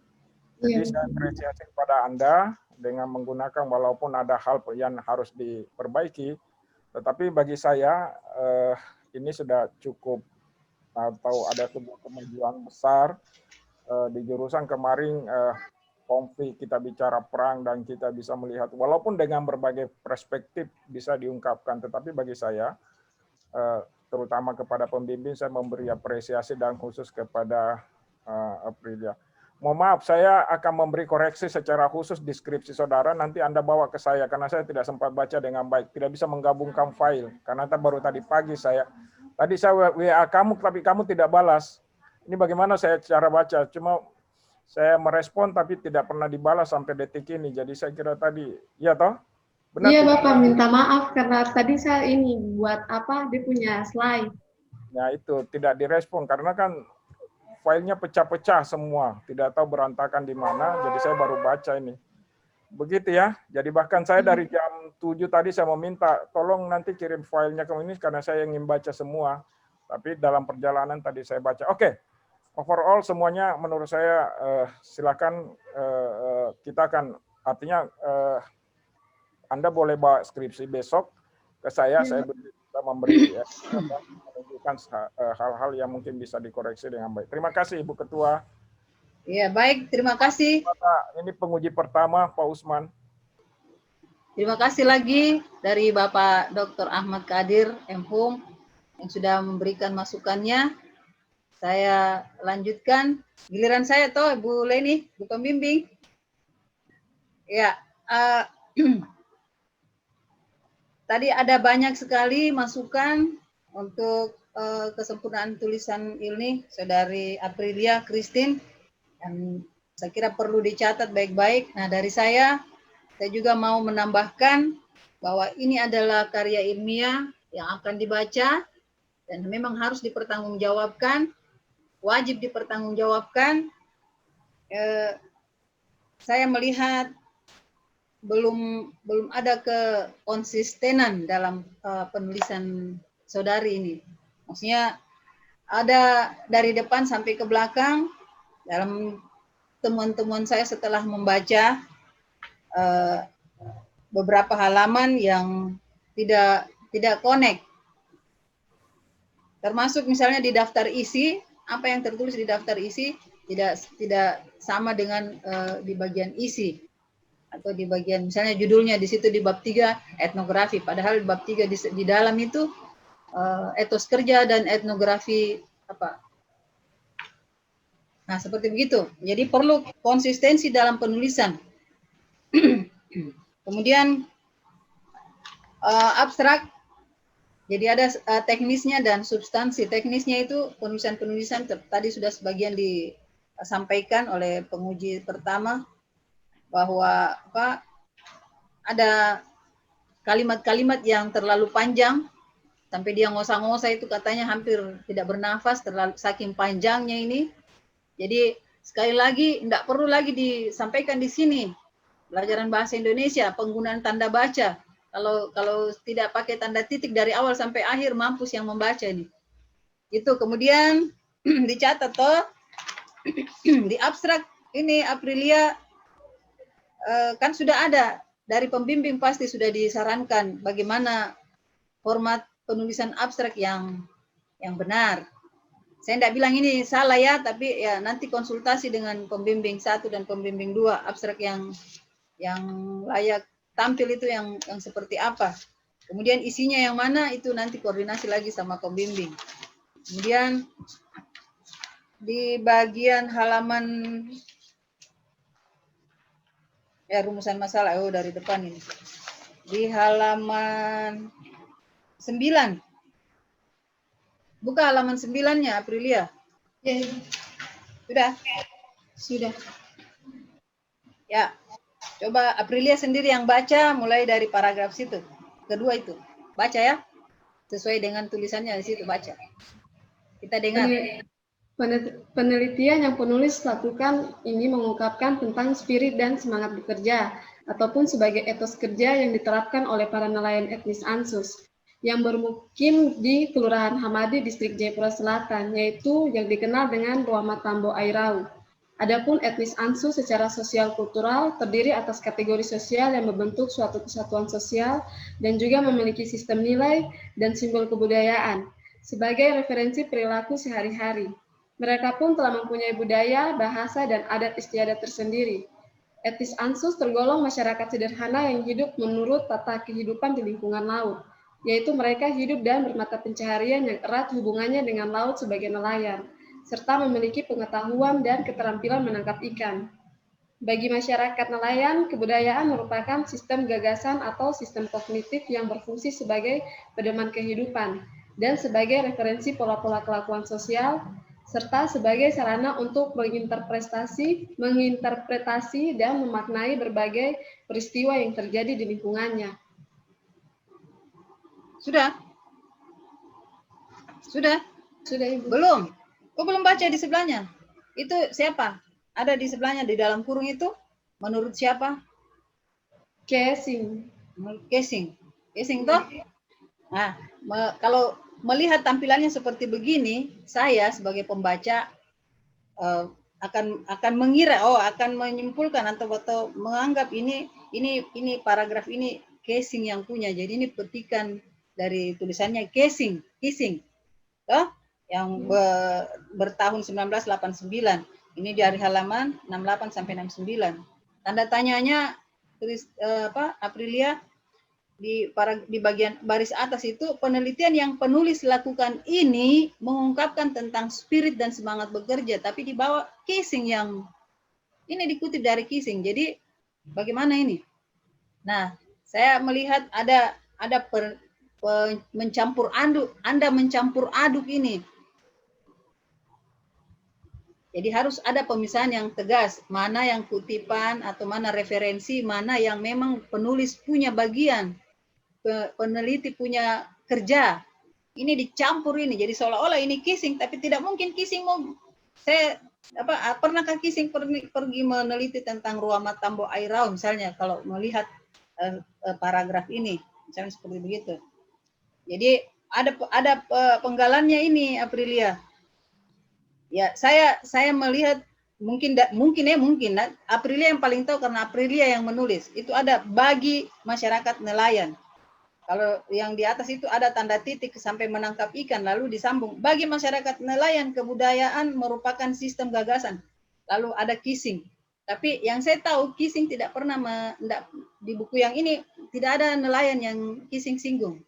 Jadi saya apresiasi kepada Anda dengan menggunakan, walaupun ada hal yang harus diperbaiki, tetapi bagi saya ini sudah cukup, atau ada sebuah kemajuan besar di jurusan kemarin. Konflik, kita bicara perang, dan kita bisa melihat, walaupun dengan berbagai perspektif bisa diungkapkan, tetapi bagi saya, terutama kepada pembimbing, saya memberi apresiasi dan khusus kepada Aprilia. Mohon maaf, saya akan memberi koreksi secara khusus di skripsi saudara, nanti Anda bawa ke saya, karena saya tidak sempat baca dengan baik, tidak bisa menggabungkan file, karena baru tadi pagi saya WA kamu, tapi kamu tidak balas. Ini bagaimana saya cara baca, cuma saya merespon tapi tidak pernah dibalas sampai detik ini. Jadi saya kira tadi, ya toh? Benar. Iya Bapak, minta maaf karena tadi saya ini buat apa, dia punya slide. Ya itu, tidak direspon karena kan filenya pecah-pecah semua. Tidak tahu berantakan di mana, jadi saya baru baca ini. Begitu ya, jadi bahkan saya dari jam 7 tadi saya meminta, tolong nanti kirim filenya ke ini karena saya ingin baca semua. Tapi dalam perjalanan tadi saya baca. Oke. Overall semuanya menurut saya silakan kita akan, artinya Anda boleh bawa skripsi besok ke saya bisa memberi menunjukkan hal-hal yang mungkin bisa dikoreksi dengan baik. Terima kasih Ibu Ketua. Iya, baik, terima kasih. Ini penguji pertama Pak Usman. Terima kasih lagi dari Bapak Dr. Ahmad Kadir, MHum, yang sudah memberikan masukannya. Saya lanjutkan, giliran saya toh Bu Leni, Bu Pembimbing. Ya, tadi ada banyak sekali masukan untuk kesempurnaan tulisan ini, Saudari Aprilia Christine, dan saya kira perlu dicatat baik-baik. Nah, dari saya juga mau menambahkan bahwa ini adalah karya ilmiah yang akan dibaca dan memang harus dipertanggungjawabkan. Wajib dipertanggungjawabkan. Saya melihat belum ada kekonsistenan dalam penulisan saudari ini. Maksudnya ada dari depan sampai ke belakang. Dalam temuan-temuan saya setelah membaca beberapa halaman yang tidak connect. Termasuk misalnya di daftar isi, apa yang tertulis di daftar isi tidak sama dengan di bagian isi, atau di bagian misalnya judulnya di situ di bab 3 etnografi, padahal di bab 3 di dalam itu etos kerja dan etnografi apa. Nah, seperti begitu. Jadi perlu konsistensi dalam penulisan. Kemudian abstrak. Jadi ada teknisnya dan substansi. Teknisnya itu penulisan-penulisan tadi sudah sebagian disampaikan oleh penguji pertama, bahwa ada kalimat-kalimat yang terlalu panjang sampai dia ngosa-ngosa, itu katanya hampir tidak bernafas, terlalu saking panjangnya ini. Jadi sekali lagi tidak perlu lagi disampaikan di sini. Pelajaran bahasa Indonesia, penggunaan tanda baca. Kalau tidak pakai tanda titik dari awal sampai akhir, mampus yang membaca ini. Itu kemudian dicatat toh di abstrak ini Aprilia kan sudah ada dari pembimbing, pasti sudah disarankan bagaimana format penulisan abstrak yang benar. Saya tidak bilang ini salah ya, tapi ya nanti konsultasi dengan pembimbing 1 dan pembimbing 2, abstrak yang layak tampil itu yang seperti apa. Kemudian isinya yang mana itu nanti koordinasi lagi sama pembimbing. Kemudian di bagian halaman rumusan masalah dari depan ini. Di halaman 9 Buka halaman 9-nya, Aprilia. Ya, Sudah? sudah. Ya. Coba Aprilia sendiri yang baca mulai dari paragraf situ. Kedua itu. Baca ya. Sesuai dengan tulisannya di situ, baca. Kita dengar. Penelitian yang penulis lakukan ini mengungkapkan tentang spirit dan semangat bekerja, ataupun sebagai etos kerja yang diterapkan oleh para nelayan etnis Ansus, yang bermukim di Kelurahan Hamadi, Distrik Jayapura Selatan, yaitu yang dikenal dengan Ruama Tambo Airau. Adapun etnis Ansus secara sosial kultural terdiri atas kategori sosial yang membentuk suatu kesatuan sosial dan juga memiliki sistem nilai dan simbol kebudayaan sebagai referensi perilaku sehari-hari. Mereka pun telah mempunyai budaya, bahasa, dan adat istiadat tersendiri. Etnis Ansus tergolong masyarakat sederhana yang hidup menurut tata kehidupan di lingkungan laut, yaitu mereka hidup dan bermata pencaharian yang erat hubungannya dengan laut sebagai nelayan, serta memiliki pengetahuan dan keterampilan menangkap ikan. Bagi masyarakat nelayan, kebudayaan merupakan sistem gagasan atau sistem kognitif yang berfungsi sebagai pedoman kehidupan dan sebagai referensi pola-pola kelakuan sosial, serta sebagai sarana untuk menginterpretasi dan memaknai berbagai peristiwa yang terjadi di lingkungannya. Sudah? Sudah? Sudah, Ibu. Belum? Kok belum baca di sebelahnya? Itu siapa? Ada di sebelahnya di dalam kurung itu? Menurut siapa? Casing. Casing. Casing toh? Nah, kalau melihat tampilannya seperti begini, saya sebagai pembaca akan mengira, akan menyimpulkan atau menganggap ini paragraf ini Casing yang punya. Jadi ini petikan dari tulisannya kissing, toh? Yang bertahun 1989. Ini dari halaman 68 sampai 69. Tanda tanyanya Aprilia di bagian baris atas itu, penelitian yang penulis lakukan ini mengungkapkan tentang spirit dan semangat bekerja, tapi di bawah Casing yang ini dikutip dari Casing. Jadi bagaimana ini? Nah, saya melihat ada mencampur aduk, Anda mencampur aduk ini. Jadi harus ada pemisahan yang tegas, mana yang kutipan atau mana referensi, mana yang memang penulis punya bagian, peneliti punya kerja. Ini dicampur ini, jadi seolah-olah ini Casing, tapi tidak mungkin Casing mau. Pernahkah Casing pergi meneliti tentang Ruama Tambo Airau misalnya, kalau melihat paragraf ini, misalnya seperti begitu. Jadi ada penggalannya ini, Aprilia. Ya, saya melihat mungkin Aprilia yang paling tahu karena Aprilia yang menulis. Itu ada bagi masyarakat nelayan. Kalau yang di atas itu ada tanda titik sampai menangkap ikan, lalu disambung. Bagi masyarakat nelayan, kebudayaan merupakan sistem gagasan. Lalu ada Casing. Tapi yang saya tahu, Casing tidak pernah di buku yang ini tidak ada nelayan yang Casing singgung.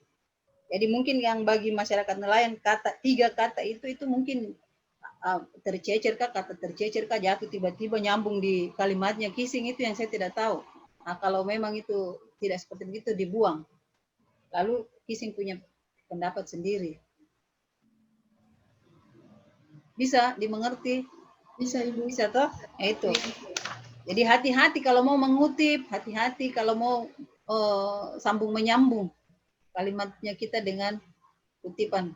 Jadi mungkin yang bagi masyarakat nelayan tiga kata itu mungkin tercecer kah jatuh tiba-tiba nyambung di kalimatnya Casing, itu yang saya tidak tahu. Nah, kalau memang itu tidak seperti itu dibuang. Lalu Casing punya pendapat sendiri. Bisa dimengerti? Bisa, Ibu. Bisa toh? Itu. Jadi hati-hati kalau mau mengutip, hati-hati kalau mau sambung menyambung kalimatnya kita dengan kutipan.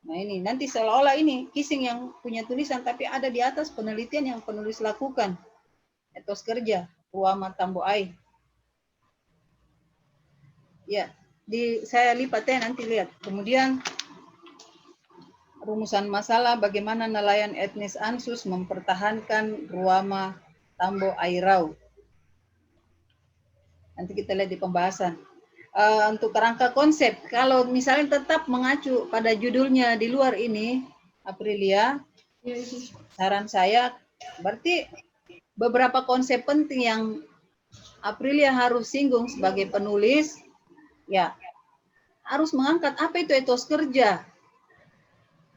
Nah ini nanti seolah-olah ini Casing yang punya tulisan, tapi ada di atas penelitian yang penulis lakukan. Etos kerja, Ruama Tambo Ai. Ya, saya lipat ya, nanti lihat. Kemudian rumusan masalah bagaimana nelayan etnis Ansus mempertahankan Ruama Tambo Airau. Nanti kita lihat di pembahasan. Untuk kerangka konsep, kalau misalnya tetap mengacu pada judulnya di luar ini, Aprilia, saran saya berarti beberapa konsep penting yang Aprilia harus singgung sebagai penulis, ya harus mengangkat apa itu etos kerja,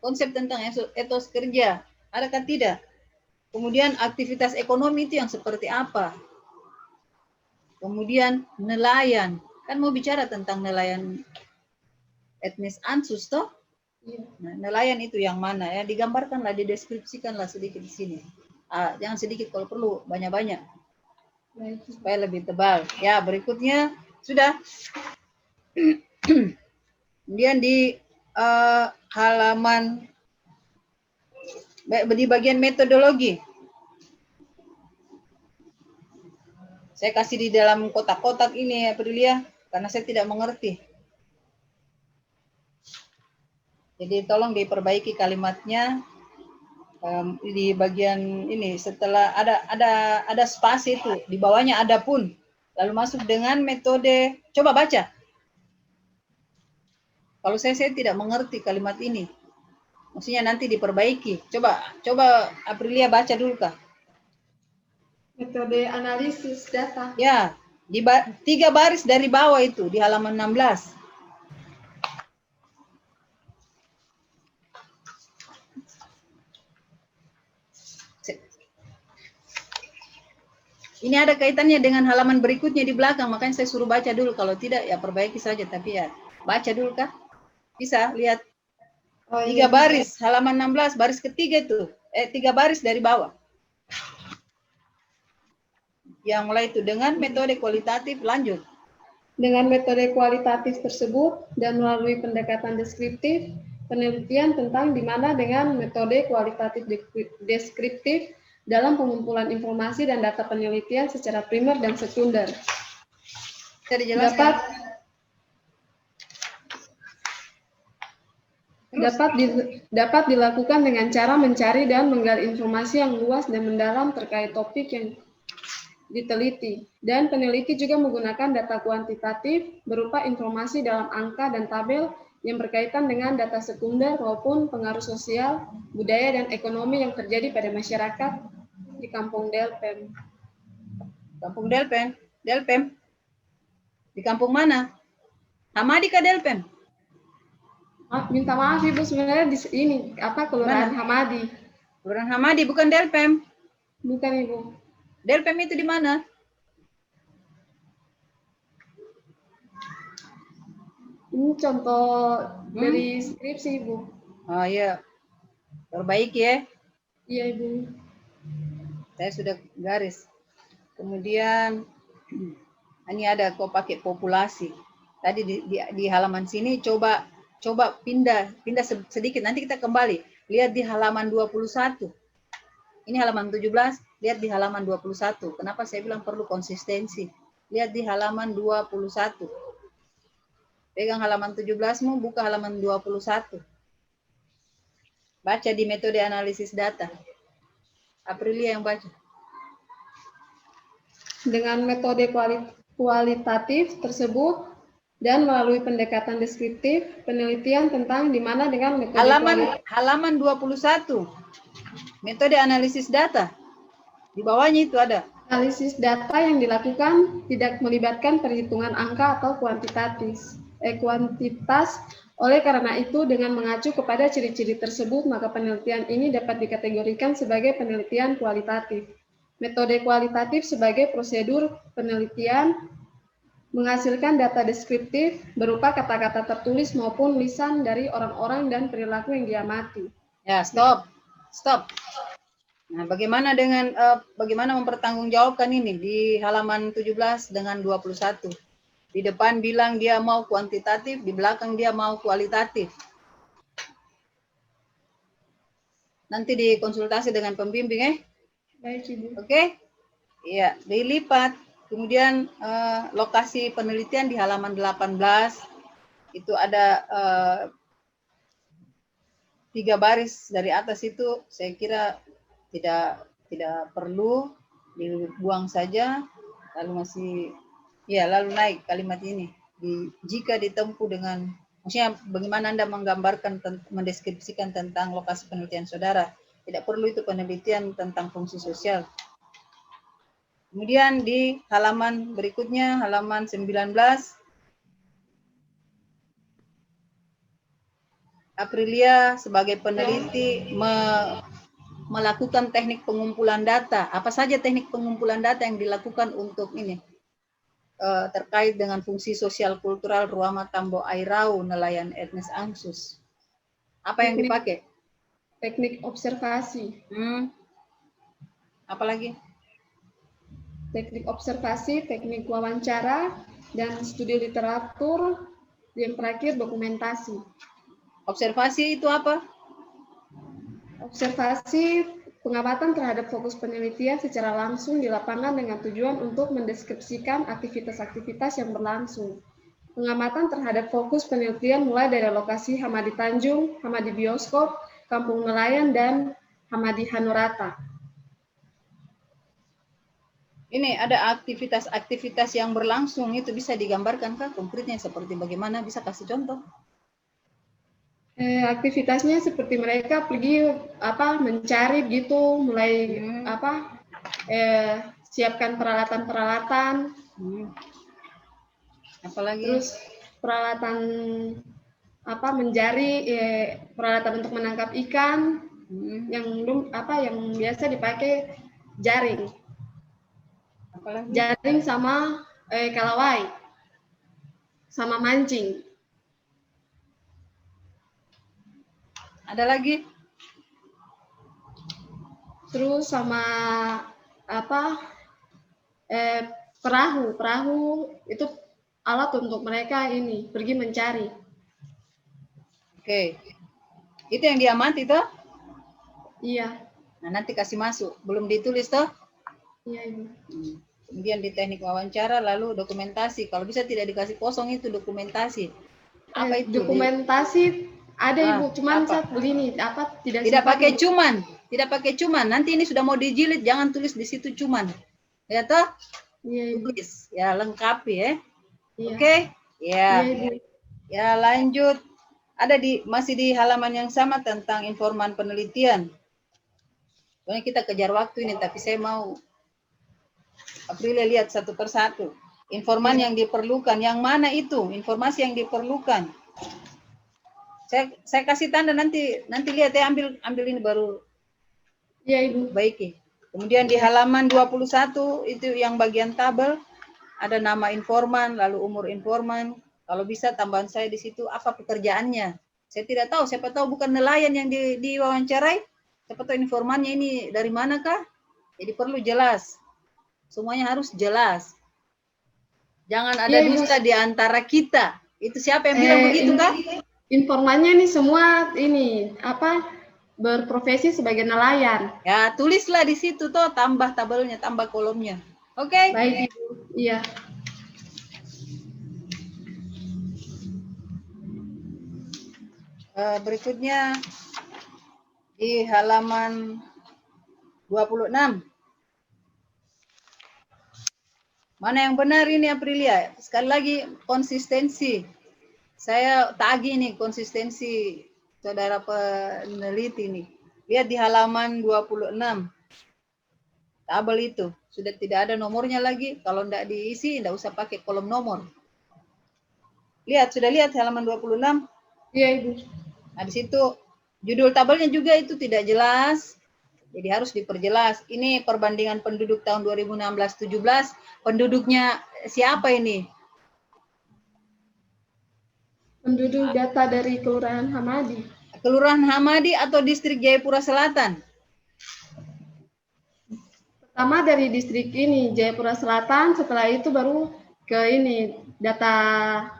konsep tentang etos kerja, adakah tidak? Kemudian aktivitas ekonomi itu yang seperti apa? Kemudian nelayan. Kan mau bicara tentang nelayan etnis Ansus toh? Nah, nelayan itu yang mana ya? Digambarkanlah, dideskripsikanlah sedikit di sini. Jangan sedikit, kalau perlu banyak-banyak supaya lebih tebal. Ya, berikutnya sudah. Kemudian di halaman di bagian metodologi, saya kasih di dalam kotak-kotak ini ya Aprilia, karena saya tidak mengerti. Jadi tolong diperbaiki kalimatnya di bagian ini. Setelah ada spasi itu di bawahnya ada pun, lalu masuk dengan metode. Coba baca. Kalau saya tidak mengerti kalimat ini, maksudnya nanti diperbaiki. Coba Aprilia baca dulu kah? Metode analisis data. Ya, di 3 baris dari bawah itu di halaman 16. Ini ada kaitannya dengan halaman berikutnya di belakang, makanya saya suruh baca dulu. Kalau tidak, ya perbaiki saja. Tapi ya, baca dulu kah? Bisa, lihat. 3 baris, halaman 16, baris ketiga itu. 3 baris dari bawah. Yang mulai itu dengan metode kualitatif, lanjut. Dengan metode kualitatif tersebut dan melalui pendekatan deskriptif, penelitian tentang di mana dengan metode kualitatif deskriptif dalam pengumpulan informasi dan data penelitian secara primer dan sekunder. Bisa dijelaskan? Dapat dilakukan dengan cara mencari dan menggali informasi yang luas dan mendalam terkait topik yang diteliti. Dan peneliti juga menggunakan data kuantitatif berupa informasi dalam angka dan tabel yang berkaitan dengan data sekunder maupun pengaruh sosial, budaya, dan ekonomi yang terjadi pada masyarakat di Kampung Delpem. Kampung Delpem? Delpem? Di kampung mana? Hamadi ke Delpem? Minta maaf Ibu, sebenarnya di ini Kelurahan Hamadi. Kelurahan Hamadi, bukan Delpem? Bukan Ibu. Delpem itu di mana? Ini contoh dari skripsi Ibu. Oh iya, perbaiki ya. Iya Ibu. Saya sudah garis. Kemudian ini ada kok pakai populasi. Tadi di halaman sini coba pindah sedikit, nanti kita kembali. Lihat di halaman 21. Ini halaman 17, lihat di halaman 21. Kenapa saya bilang perlu konsistensi? Lihat di halaman 21. Pegang halaman 17-mu, buka halaman 21. Baca di metode analisis data. Aprilia yang baca. Dengan metode kualitatif tersebut dan melalui pendekatan deskriptif, penelitian tentang di mana dengan metode halaman 21. Metode analisis data. Di bawahnya itu ada. Analisis data yang dilakukan tidak melibatkan perhitungan angka atau kuantitas. Oleh karena itu, dengan mengacu kepada ciri-ciri tersebut, maka penelitian ini dapat dikategorikan sebagai penelitian kualitatif. Metode kualitatif sebagai prosedur penelitian menghasilkan data deskriptif berupa kata-kata tertulis maupun lisan dari orang-orang dan perilaku yang diamati. Ya, stop. Nah, bagaimana dengan bagaimana mempertanggungjawabkan ini di halaman 17 dengan 21? Di depan bilang dia mau kuantitatif, di belakang dia mau kualitatif. Nanti dikonsultasi dengan pembimbing Baik, Ibu. Oke? Iya, dilipat. Kemudian lokasi penelitian di halaman 18 itu ada 3 baris dari atas itu, saya kira tidak perlu, dibuang saja. Lalu lalu naik kalimat ini. Jika ditempuh dengan, maksudnya bagaimana Anda menggambarkan, mendeskripsikan tentang lokasi penelitian saudara. Tidak perlu itu penelitian tentang fungsi sosial. Kemudian di halaman berikutnya, halaman 19, Aprilia sebagai peneliti melakukan teknik pengumpulan data. Apa saja teknik pengumpulan data yang dilakukan untuk ini? Terkait dengan fungsi sosial kultural Ruama Tambo Airau nelayan etnis Angsus. Apa yang dipakai? Teknik observasi. Apalagi? Teknik observasi, teknik wawancara, dan studi literatur. Yang terakhir dokumentasi. Observasi itu apa? Observasi pengamatan terhadap fokus penelitian secara langsung di lapangan dengan tujuan untuk mendeskripsikan aktivitas-aktivitas yang berlangsung. Pengamatan terhadap fokus penelitian mulai dari lokasi Hamadi Tanjung, Hamadi Bioskop, Kampung Nelayan, dan Hamadi Hanurata. Ini ada aktivitas-aktivitas yang berlangsung, itu bisa digambarkan kah konkretnya seperti bagaimana? Bisa kasih contoh? Aktivitasnya seperti mereka pergi mencari gitu, mulai siapkan peralatan-peralatan. Apalagi? Terus peralatan menjari, peralatan untuk menangkap ikan, yang biasa dipakai jaring. Apalagi? Jaring sama kalawai, sama mancing. Ada lagi? Terus sama perahu itu alat untuk mereka ini pergi mencari. Oke. Itu yang diamati toh? Iya. Nah, nanti kasih masuk. Belum ditulis toh? Iya, Ibu. Kemudian di teknik wawancara, lalu dokumentasi. Kalau bisa tidak dikasih kosong itu dokumentasi. Apa itu? Dokumentasi ada Ibu, cuman saya begini, tidak pakai cuman. Tidak pakai cuman. Nanti ini sudah mau dijilid, jangan tulis di situ cuman. Ya toh? Iya, Ibu. Tulis. Ya, lengkapi ya. Iya. Oke? Ya. Iya, Ibu. Ya, lanjut. Masih di halaman yang sama tentang informan penelitian. Soalnya kita kejar waktu ini, tapi saya mau Aprilia lihat satu persatu. Informan yang diperlukan, yang mana itu? Informasi yang diperlukan. Saya kasih tanda nanti lihat ya, ambil ini baru. Iya, Ibu. Baiki. Kemudian di halaman 21 itu yang bagian tabel ada nama informan, lalu umur informan. Kalau bisa tambahan saya di situ apa pekerjaannya. Saya tidak tahu, siapa tahu bukan nelayan yang diwawancarai. Siapa tahu informannya ini dari manakah? Jadi perlu jelas. Semuanya harus jelas. Jangan ada dusta di antara kita. Itu siapa yang bilang begitu kah? Informannya ini semua berprofesi sebagai nelayan. Ya, tulislah di situ toh, tambah tabelnya, tambah kolomnya. Oke? Baik, Ibu. Iya. Berikutnya di halaman 26. Mana yang benar ini Aprilia? Sekali lagi konsistensi. Saya tagih nih konsistensi saudara peneliti nih. Lihat di halaman 26. Tabel itu sudah tidak ada nomornya lagi. Kalau tidak diisi, tidak usah pakai kolom nomor. Lihat, sudah lihat halaman 26? Iya, Ibu. Nah, di situ judul tabelnya juga itu tidak jelas. Jadi harus diperjelas. Ini perbandingan penduduk tahun 2016-17. Penduduknya siapa ini? Penduduk data dari Kelurahan Hamadi. Kelurahan Hamadi atau Distrik Jayapura Selatan? Pertama dari distrik ini, Jayapura Selatan, setelah itu baru ke ini, data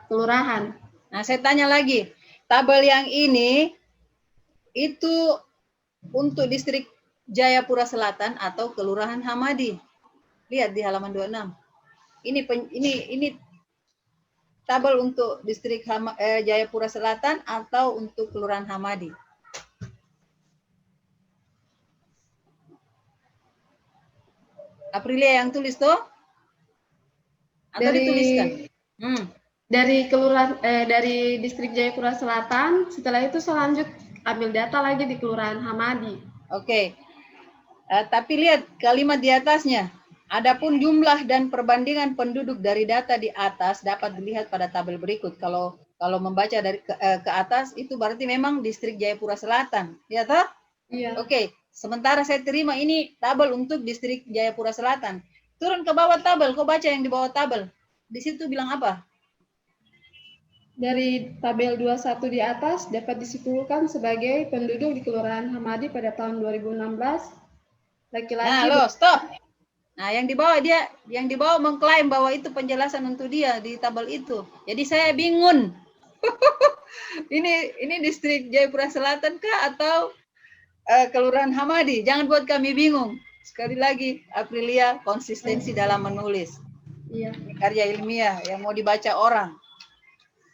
kelurahan. Nah, saya tanya lagi, tabel yang ini itu untuk distrik Jayapura Selatan atau Kelurahan Hamadi? Lihat di halaman 26. Ini tabel untuk distrik Jayapura Selatan atau untuk Kelurahan Hamadi? Aprilia yang tulis toh? Atau dituliskan? Dari dari distrik Jayapura Selatan, setelah itu selanjut ambil data lagi di Kelurahan Hamadi. Oke. Tapi lihat kalimat di atasnya. Adapun jumlah dan perbandingan penduduk dari data di atas dapat dilihat pada tabel berikut. Kalau membaca dari ke atas itu berarti memang distrik Jayapura Selatan, ya toh? Iya. Oke. Sementara saya terima ini tabel untuk distrik Jayapura Selatan. Turun ke bawah tabel, kau baca yang di bawah tabel. Di situ bilang apa? Dari tabel 21 di atas dapat disimpulkan sebagai penduduk di Kelurahan Hamadi pada tahun 2016 laki-laki. Nah, lo stop. Nah, yang di bawah mengklaim bahwa itu penjelasan untuk dia di tabel itu. Jadi saya bingung. ini distrik Jayapura Selatan kah atau Kelurahan Hamadi? Jangan buat kami bingung. Sekali lagi, Aprilia konsistensi dalam menulis. Iya. Karya ilmiah yang mau dibaca orang.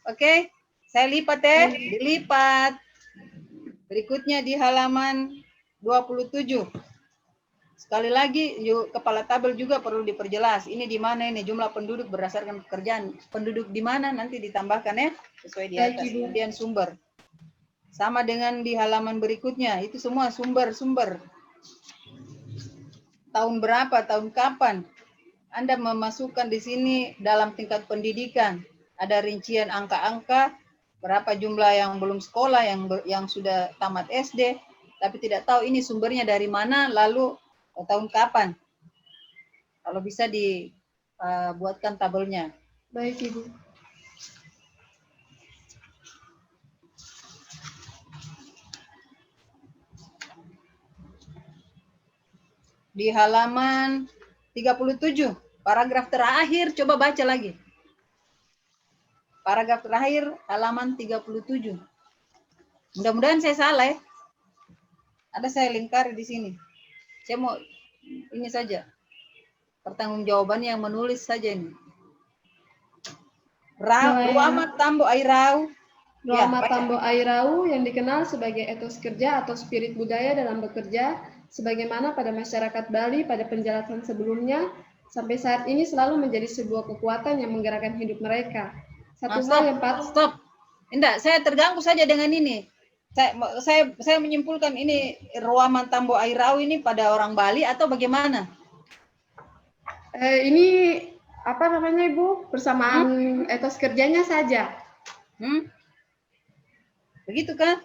Oke, saya lipat dilipat. Berikutnya di halaman 27. Sekali lagi, kepala tabel juga perlu diperjelas. Ini di mana ini jumlah penduduk berdasarkan pekerjaan. Penduduk di mana nanti ditambahkan ya, sesuai di atas. Kemudian sumber. Sama dengan di halaman berikutnya, itu semua sumber-sumber. Tahun berapa, tahun kapan. Anda memasukkan di sini dalam tingkat pendidikan. Ada rincian angka-angka, berapa jumlah yang belum sekolah, yang sudah tamat SD, tapi tidak tahu ini sumbernya dari mana, lalu tahun kapan. Kalau bisa dibuatkan tabelnya. Baik, Ibu. Di halaman 37, paragraf terakhir, coba baca lagi. Paragraf terakhir, halaman 37. Mudah-mudahan saya salah ya. Ada saya lingkari di sini. Saya mau ini saja. Pertanggungjawaban yang menulis saja ini. Ruama Tambo Airau. Ruama Tambo Airau yang dikenal sebagai etos kerja atau spirit budaya dalam bekerja, sebagaimana pada masyarakat Bali pada penjelasan sebelumnya, sampai saat ini selalu menjadi sebuah kekuatan yang menggerakkan hidup mereka. Stop. Enggak, saya terganggu saja dengan ini. Saya menyimpulkan ini Ruama Tambo Airau ini pada orang Bali atau bagaimana? Ini apa namanya Ibu? Persamaan etos kerjanya saja. Begitu kan?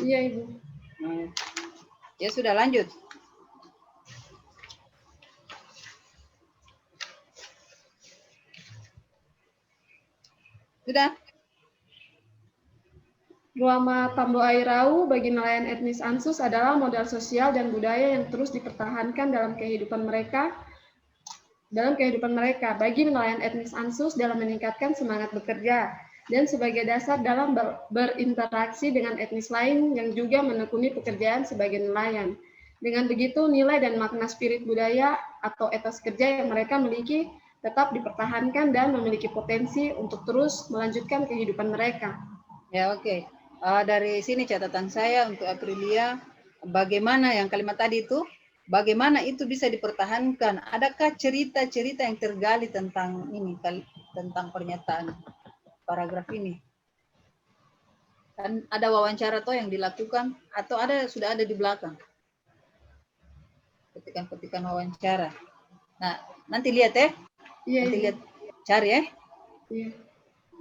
Iya Ibu. Ya sudah, lanjut. Sudah. Ruama Tambo Airau bagi nelayan etnis Ansus adalah modal sosial dan budaya yang terus dipertahankan dalam kehidupan mereka. Bagi nelayan etnis Ansus dalam meningkatkan semangat bekerja dan sebagai dasar dalam berinteraksi dengan etnis lain yang juga menekuni pekerjaan sebagai nelayan. Dengan begitu, nilai dan makna spirit budaya atau etos kerja yang mereka miliki tetap dipertahankan dan memiliki potensi untuk terus melanjutkan kehidupan mereka. Ya, oke. Dari sini catatan saya untuk Aprilia, bagaimana yang kalimat tadi itu, bagaimana itu bisa dipertahankan? Adakah cerita-cerita yang tergali tentang ini, tentang pernyataan paragraf ini? Dan ada wawancara yang dilakukan atau sudah ada di belakang? Petikan-petikan wawancara. Nah, nanti lihat ya. Iya, nanti lihat, cari ya. Iya.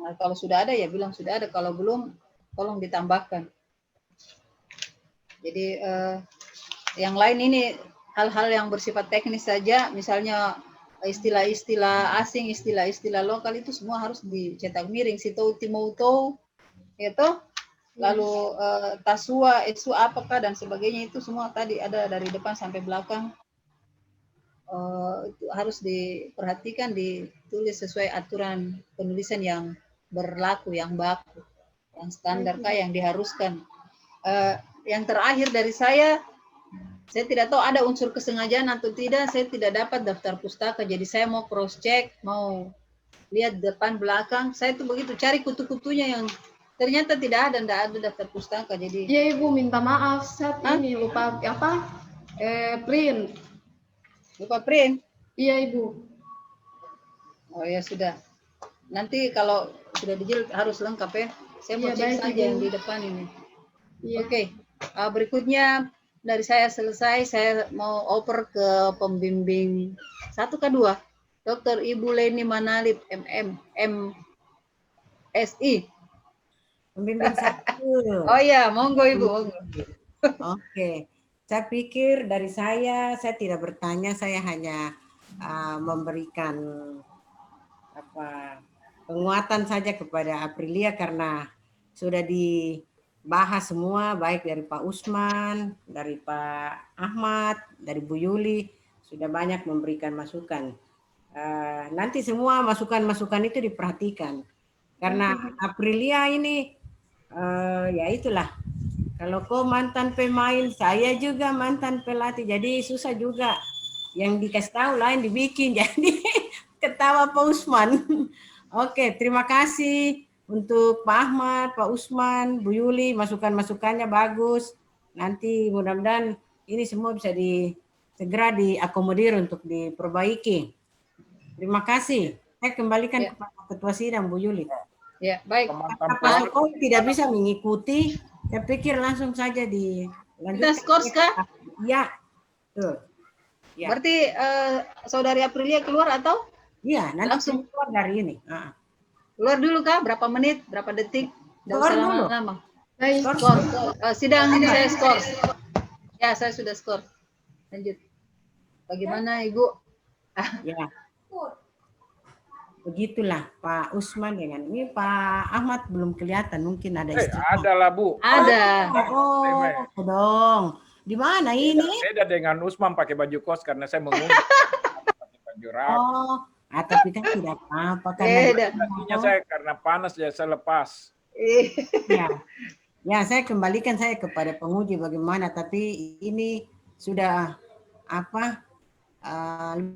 Nah, kalau sudah ada ya bilang sudah ada, kalau belum tolong ditambahkan. Jadi yang lain ini hal-hal yang bersifat teknis saja, misalnya istilah-istilah asing, istilah-istilah lokal itu semua harus dicetak miring. Sitou timoutou, itu lalu tasua, esu apakah dan sebagainya, itu semua tadi ada dari depan sampai belakang. Itu harus diperhatikan, ditulis sesuai aturan penulisan yang berlaku, yang baku, yang standarkah, yang diharuskan. Yang terakhir dari saya tidak tahu ada unsur kesengajaan atau tidak, saya tidak dapat daftar pustaka, jadi saya mau cross check, mau lihat depan belakang, saya tuh begitu cari kutu-kutunya yang ternyata tidak ada daftar pustaka. Jadi iya Ibu, minta maaf, saya ini lupa print. Lupa print? Iya Ibu. Oh ya sudah. Nanti kalau sudah dijilid harus lengkap ya. Saya mau cek saja yang di depan ini. Iya. Oke. Berikutnya dari saya selesai. Saya mau oper ke pembimbing 1 ke 2. Dr. Ibu Leni Manalip, MM, MSI. Pembimbing 1. Oh ya, monggo Ibu. Oke. Saya pikir dari saya tidak bertanya, saya hanya memberikan penguatan saja kepada Aprilia karena sudah dibahas semua, baik dari Pak Usman, dari Pak Ahmad, dari Bu Yuli, sudah banyak memberikan masukan. Nanti semua masukan-masukan itu diperhatikan. Karena Aprilia ini, ya itulah, kalau kau mantan pemain, saya juga mantan pelatih, jadi susah juga. Yang dikasih tahu lain dibikin, jadi ketawa Pak Usman. Oke, terima kasih untuk Pak Ahmad, Pak Usman, Bu Yuli, masukan-masukannya bagus. Nanti mudah-mudahan ini semua bisa segera diakomodir untuk diperbaiki. Terima kasih. Saya kembalikan kepada Ketua Sidang, Bu Yuli. Ya, baik. Pak Jokowi tidak bisa mengikuti, saya pikir langsung saja Kita skors kah? Ya, tuh. Ya. Berarti Saudari Aprilia keluar atau? Iya, nanti langsung keluar dari ini. Keluar dulu kah? Berapa menit? Berapa detik? Keluar dulu. Lama. Baik. Skor. Sidang ini saya skor. Ya, saya sudah skor. Lanjut. Bagaimana Ibu? Ya. Begitulah Pak Usman dengan ini. Pak Ahmad belum kelihatan, mungkin ada istilah. Ada lah Bu. Ada. Oh, dong. Di mana ini? Beda dengan Usman pakai baju kos karena saya mengundur pakai baju rapi. Oh, tapi kan tidak apa-apa karena Artinya saya karena panas ya saya lepas. Ya, saya kembalikan saya kepada penguji bagaimana, tapi ini sudah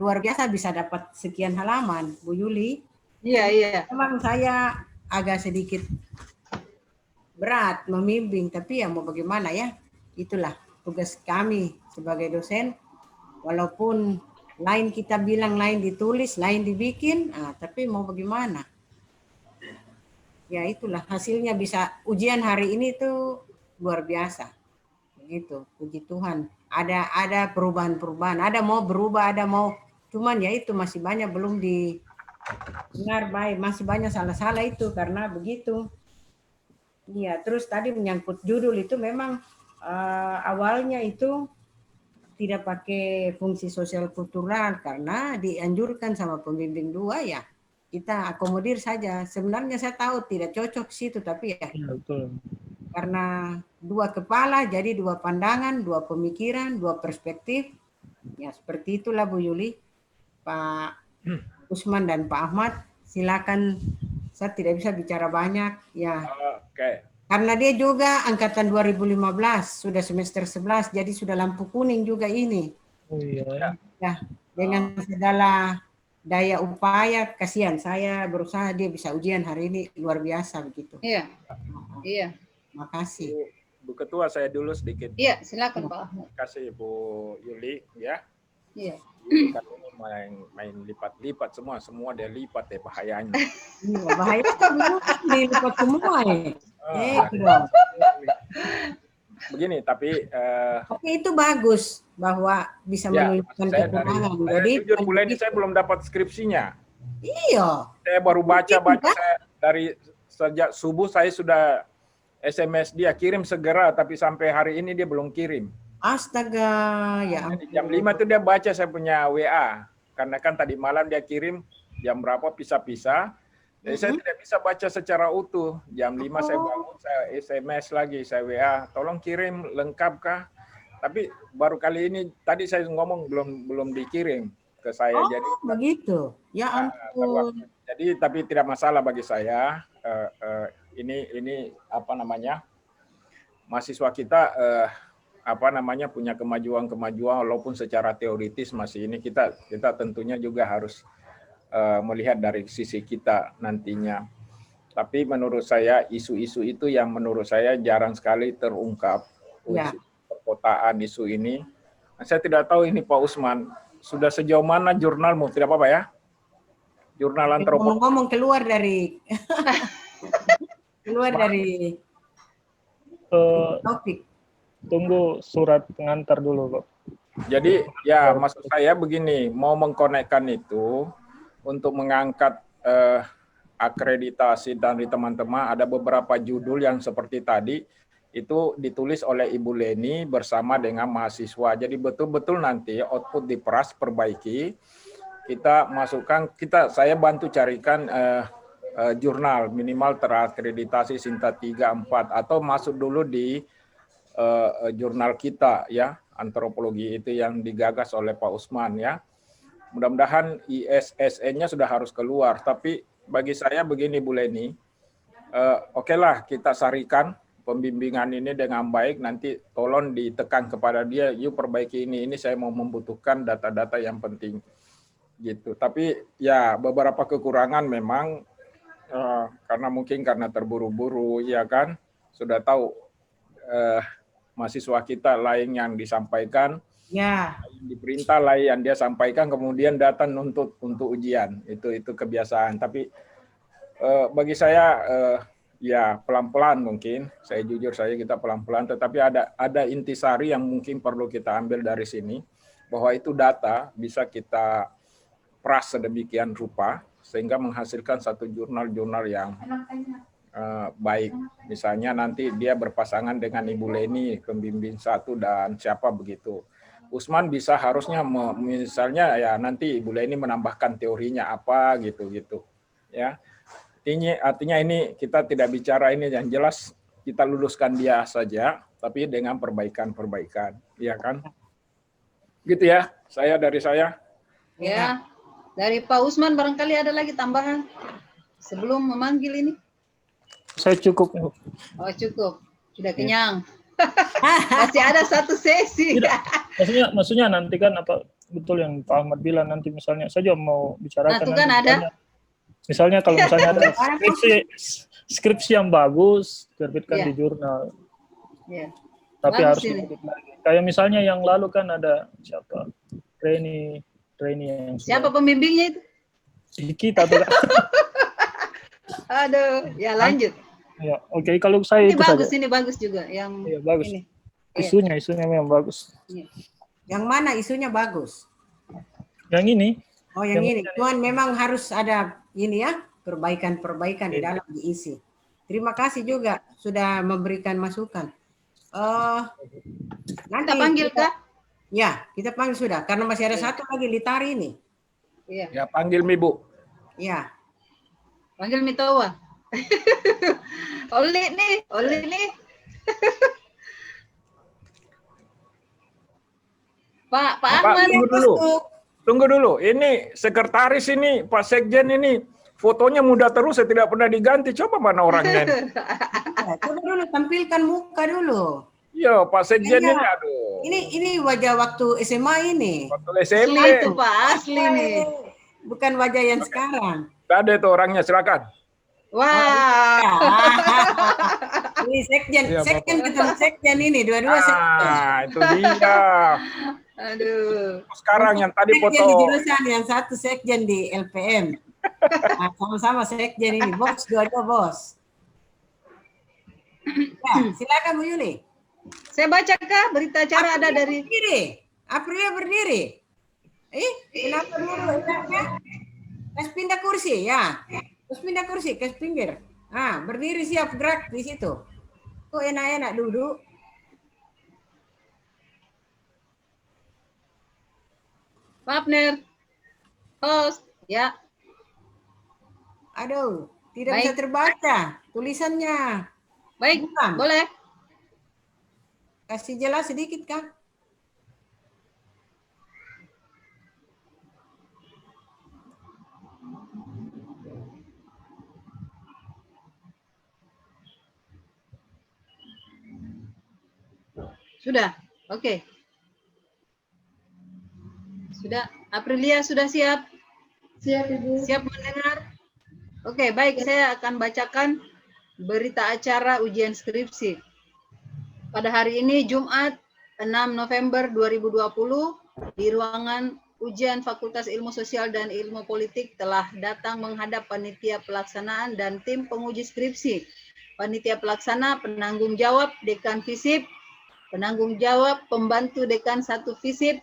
luar biasa bisa dapat sekian halaman, Bu Yuli. Iya. Memang saya agak sedikit berat membimbing, tapi ya mau bagaimana ya, itulah tugas kami sebagai dosen. Walaupun lain kita bilang lain ditulis, lain dibikin, tapi mau bagaimana? Ya itulah hasilnya bisa ujian hari ini tuh luar biasa. Begitu, puji Tuhan. Ada perubahan-perubahan, ada mau berubah, ada mau, cuman ya itu masih banyak belum didengar baik, masih banyak salah-salah itu karena begitu. Iya, terus tadi menyangkut judul itu memang awalnya itu tidak pakai fungsi sosial kultural karena dianjurkan sama pembimbing 2 ya. Kita akomodir saja. Sebenarnya saya tahu tidak cocok situ, tapi ya betul. Karena 2 kepala, jadi 2 pandangan, 2 pemikiran, 2 perspektif. Ya seperti itulah Bu Yuli, Pak Usman dan Pak Ahmad. Silakan, saya tidak bisa bicara banyak. Ya. Oke. Karena dia juga angkatan 2015, sudah semester 11, jadi sudah lampu kuning juga ini. Oh iya. Ya, dengan segala daya upaya, kasihan saya berusaha dia bisa ujian hari ini luar biasa begitu. Iya. Makasih. Bu Ketua, saya dulu sedikit. Iya, silakan Pak Ahmad. Terima kasih Bu Yuli ya. Iya. Kan ini main lipat-lipat semua dia lipat ya bahayanya. Iya, bahaya kan dilipat semua ya. Begini, tapi oke, itu bagus bahwa bisa menuliskan kekurangan. Jadi jujur bulan ini saya belum dapat skripsinya. Iya. Saya baru baca saya dari sejak subuh saya sudah SMS dia kirim segera, tapi sampai hari ini dia belum kirim. Astaga, ya. Jadi jam 5 itu dia baca saya punya WA, karena kan tadi malam dia kirim jam berapa pisah-pisah. Jadi saya tidak bisa baca secara utuh. Jam 5 saya bangun, saya SMS lagi, saya WA, tolong kirim lengkap kah? Tapi baru kali ini tadi saya ngomong belum dikirim ke saya. Oh, jadi begitu. Ya ampun. Jadi tapi tidak masalah bagi saya. Ini apa namanya? Mahasiswa kita punya kemajuan walaupun secara teoritis masih ini kita tentunya juga harus melihat dari sisi kita nantinya. Tapi menurut saya isu-isu itu yang menurut saya jarang sekali terungkap. Perkotaan isu ini. Nah, saya tidak tahu ini Pak Usman sudah sejauh mana jurnalmu, tidak apa-apa ya? Jurnal antropologi. Ngomong keluar dari topik. Tunggu surat pengantar dulu, Pak. Jadi ya maksud saya begini, mau mengkonekkan itu untuk mengangkat akreditasi dari teman-teman, ada beberapa judul yang seperti tadi itu ditulis oleh Ibu Leni bersama dengan mahasiswa. Jadi betul-betul nanti output diperas, perbaiki, kita masukkan, saya bantu carikan jurnal minimal terakreditasi Sinta 3, 4 atau masuk dulu di jurnal kita ya, antropologi itu yang digagas oleh Pak Usman ya. Mudah-mudahan ISSN-nya sudah harus keluar, tapi bagi saya begini Bu Leni, oke lah kita sarikan pembimbingan ini dengan baik, nanti tolong ditekan kepada dia, yuk perbaiki ini saya mau membutuhkan data-data yang penting gitu. Tapi ya beberapa kekurangan memang karena terburu-buru ya kan, sudah tahu mahasiswa kita lain yang disampaikan, Ya. diperintah lain yang dia sampaikan, kemudian datang untuk ujian, itu kebiasaan. Tapi bagi saya ya pelan-pelan mungkin, saya jujur saja kita pelan-pelan, tetapi ada intisari yang mungkin perlu kita ambil dari sini, bahwa itu data bisa kita peras sedemikian rupa sehingga menghasilkan satu jurnal-jurnal yang baik. Misalnya nanti dia berpasangan dengan Ibu Leni, pembimbing 1 dan siapa begitu. Usman bisa harusnya misalnya ya nanti Ibu Leni menambahkan teorinya apa gitu ya. Artinya ini kita tidak bicara ini yang jelas, kita luluskan dia saja tapi dengan perbaikan, ya kan? Gitu ya, dari saya. Ya. Dari Pak Usman barangkali ada lagi tambahan sebelum memanggil ini? Saya cukup. Oh cukup, sudah kenyang. Masih ada satu sesi. Tidak. Maksudnya nanti kan apa betul yang Pak Ahmad bilang, nanti misalnya saya juga mau bicarakan. Nah, itu kan ada. Misalnya kalau misalnya ada skripsi yang bagus, terbitkan di jurnal. Ya. Tapi Bagus harus ini. dikit lagi. Kayak misalnya yang lalu kan ada siapa? Reni yang Siapa pembimbingnya itu? kita tuh. Aduh, ya lanjut. Ya, oke, kalau saya Ini itu bagus, saja. ini bagus juga yang Iya, bagus. ini. Isunya memang bagus. Yang mana isunya bagus? Yang ini. Oh, yang ini. Cuman memang harus ada ini ya, perbaikan di dalam diisi. Terima kasih juga sudah memberikan masukan. Nanti Kita panggil kah? Ya, kita panggil sudah. Karena masih ada satu lagi Litari ini. Iya. Ya panggil Mi Bu. Ya. Panggil Mitowa. Oli nih. Pak Ahmad. Tunggu dulu. Ini sekretaris ini, Pak Sekjen ini, fotonya muda terus, saya tidak pernah diganti. Coba mana orangnya ini? Coba dulu tampilkan muka dulu. Iya, Pak Sekjen ini, aduh. Ini wajah waktu SMA ini. Waktu SMP. Asli itu Pak, asli nih. Bukan wajah yang sekarang. Ada itu orangnya, silakan. Wah. Ini sekjen ketemu sekjen ini, dua-dua sekjen. Itu dia. Aduh. Sekarang yang tadi Sekjen foto. di jurusan, yang satu sekjen di LPM. Nah, sama-sama sekjen ini, bos, dua-dua bos. Ya, silakan Bu Yuli. Saya baca kah berita acara ada dari Aprilia berdiri. Kenapa dulu enaknya? Terus pindah kursi ya. Terus pindah kursi ke pinggir. Nah, berdiri siap gerak di situ. Kok enak-enak duduk? partner host ya. Aduh, tidak Baik. bisa terbaca tulisannya. Baik, Bukan. boleh. Kasih jelas sedikit, Kak. Sudah, oke. Sudah, Aprilia sudah siap? Siap, Ibu. Siap mendengar? Oke, baik. Saya akan bacakan berita acara ujian skripsi. Pada hari ini, Jumat 6 November 2020, di ruangan ujian Fakultas Ilmu Sosial dan Ilmu Politik telah datang menghadap panitia pelaksanaan dan tim penguji skripsi. Panitia pelaksana, penanggung jawab, Dekan FISIP, penanggung jawab, pembantu Dekan 1 FISIP,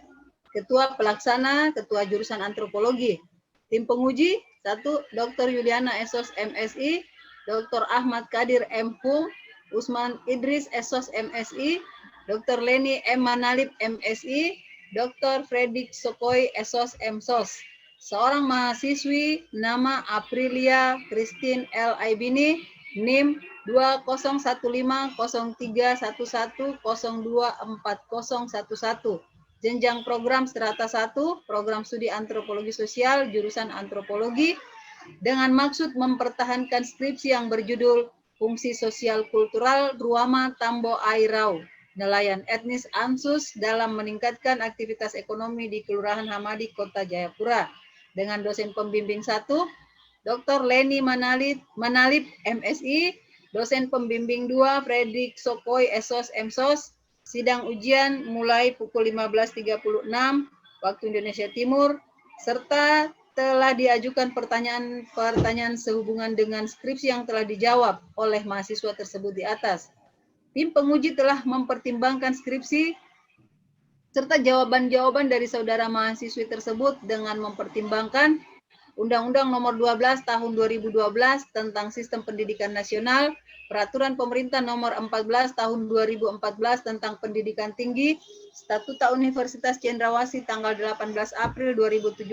Ketua Pelaksana, Ketua Jurusan Antropologi. Tim penguji, 1. Dr. Yuliana Esos MSI, Dr. Ahmad Kadir M. Hum, Usman Idris Esos MSI, Dr. Leni M. Manalip MSI, Dr. Fredrik Sokoi Esos MSOS. seorang mahasiswi nama Aprilia Christine L. Aibini, NIM 20150311024011, jenjang program strata 1, program studi antropologi sosial, jurusan antropologi, dengan maksud mempertahankan skripsi yang berjudul Fungsi Sosial Kultural Ruama Tambo Airau, nelayan etnis Ansus dalam meningkatkan aktivitas ekonomi di Kelurahan Hamadi, Kota Jayapura, dengan dosen pembimbing 1, Dr. Leni Manalip, MSI, dosen pembimbing 2, Fredrik Sokoy, SOS, MSOS, sidang ujian mulai pukul 15.36 waktu Indonesia Timur, serta telah diajukan pertanyaan sehubungan dengan skripsi yang telah dijawab oleh mahasiswa tersebut di atas. Tim penguji telah mempertimbangkan skripsi serta jawaban-jawaban dari saudara mahasiswi tersebut dengan mempertimbangkan Undang-Undang Nomor 12 Tahun 2012 tentang Sistem Pendidikan Nasional, Peraturan Pemerintah Nomor 14 Tahun 2014 tentang Pendidikan Tinggi, Statuta Universitas Cendrawasih tanggal 18 April 2017,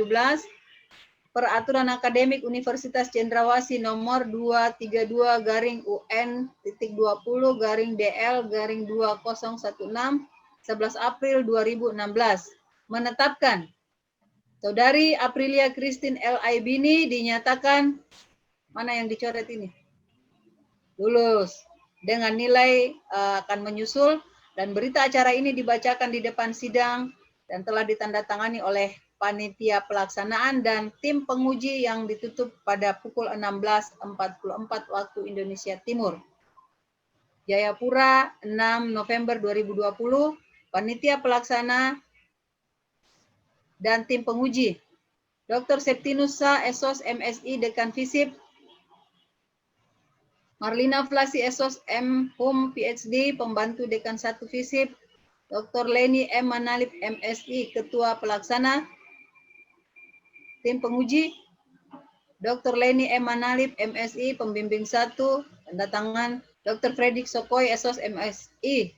Peraturan Akademik Universitas Cendrawasih Nomor 232/20/DL/2016 11 April 2016 menetapkan Saudari Aprilia Christine L. Aibini dinyatakan, mana yang dicoret ini? Lulus dengan nilai akan menyusul, dan berita acara ini dibacakan di depan sidang dan telah ditandatangani oleh panitia pelaksanaan dan tim penguji yang ditutup pada pukul 16.44 waktu Indonesia Timur. Jayapura, 6 November 2020, panitia pelaksana dan tim penguji. Dr. Septinusa, SOS, MSI, Dekan FISIP. Marlina Flasi, SOS, M. Hum, PhD, Pembantu Dekan 1 FISIP. Dr. Leni M. Manalip, MSI, Ketua Pelaksana. Tim penguji. Dr. Leni M. Manalip, MSI, Pembimbing 1, tanda tangan. Dr. Fredrik Sokoy, SOS, MSI,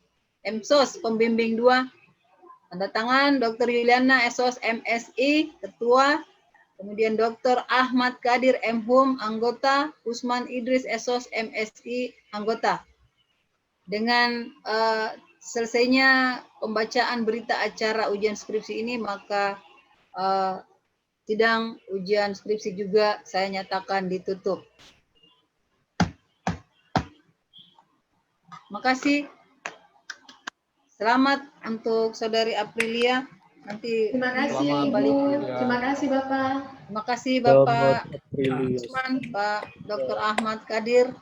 MSOS, Pembimbing 2, tanda tangan. Dr. Yuliana, SOS, MSI, Ketua. Kemudian Dr. Ahmad Kadir M. Hum, anggota. Usman Idris, SOS, MSI, anggota. Dengan selesainya pembacaan berita acara ujian skripsi ini, maka sidang ujian skripsi juga saya nyatakan ditutup. Makasih. Selamat untuk Saudari Aprilia. Nanti Terima kasih Selamat. Ibu. Terima kasih Bapak. terima kasih Bapak Aprilia. Usman, Pak Dr. Ahmad Kadir.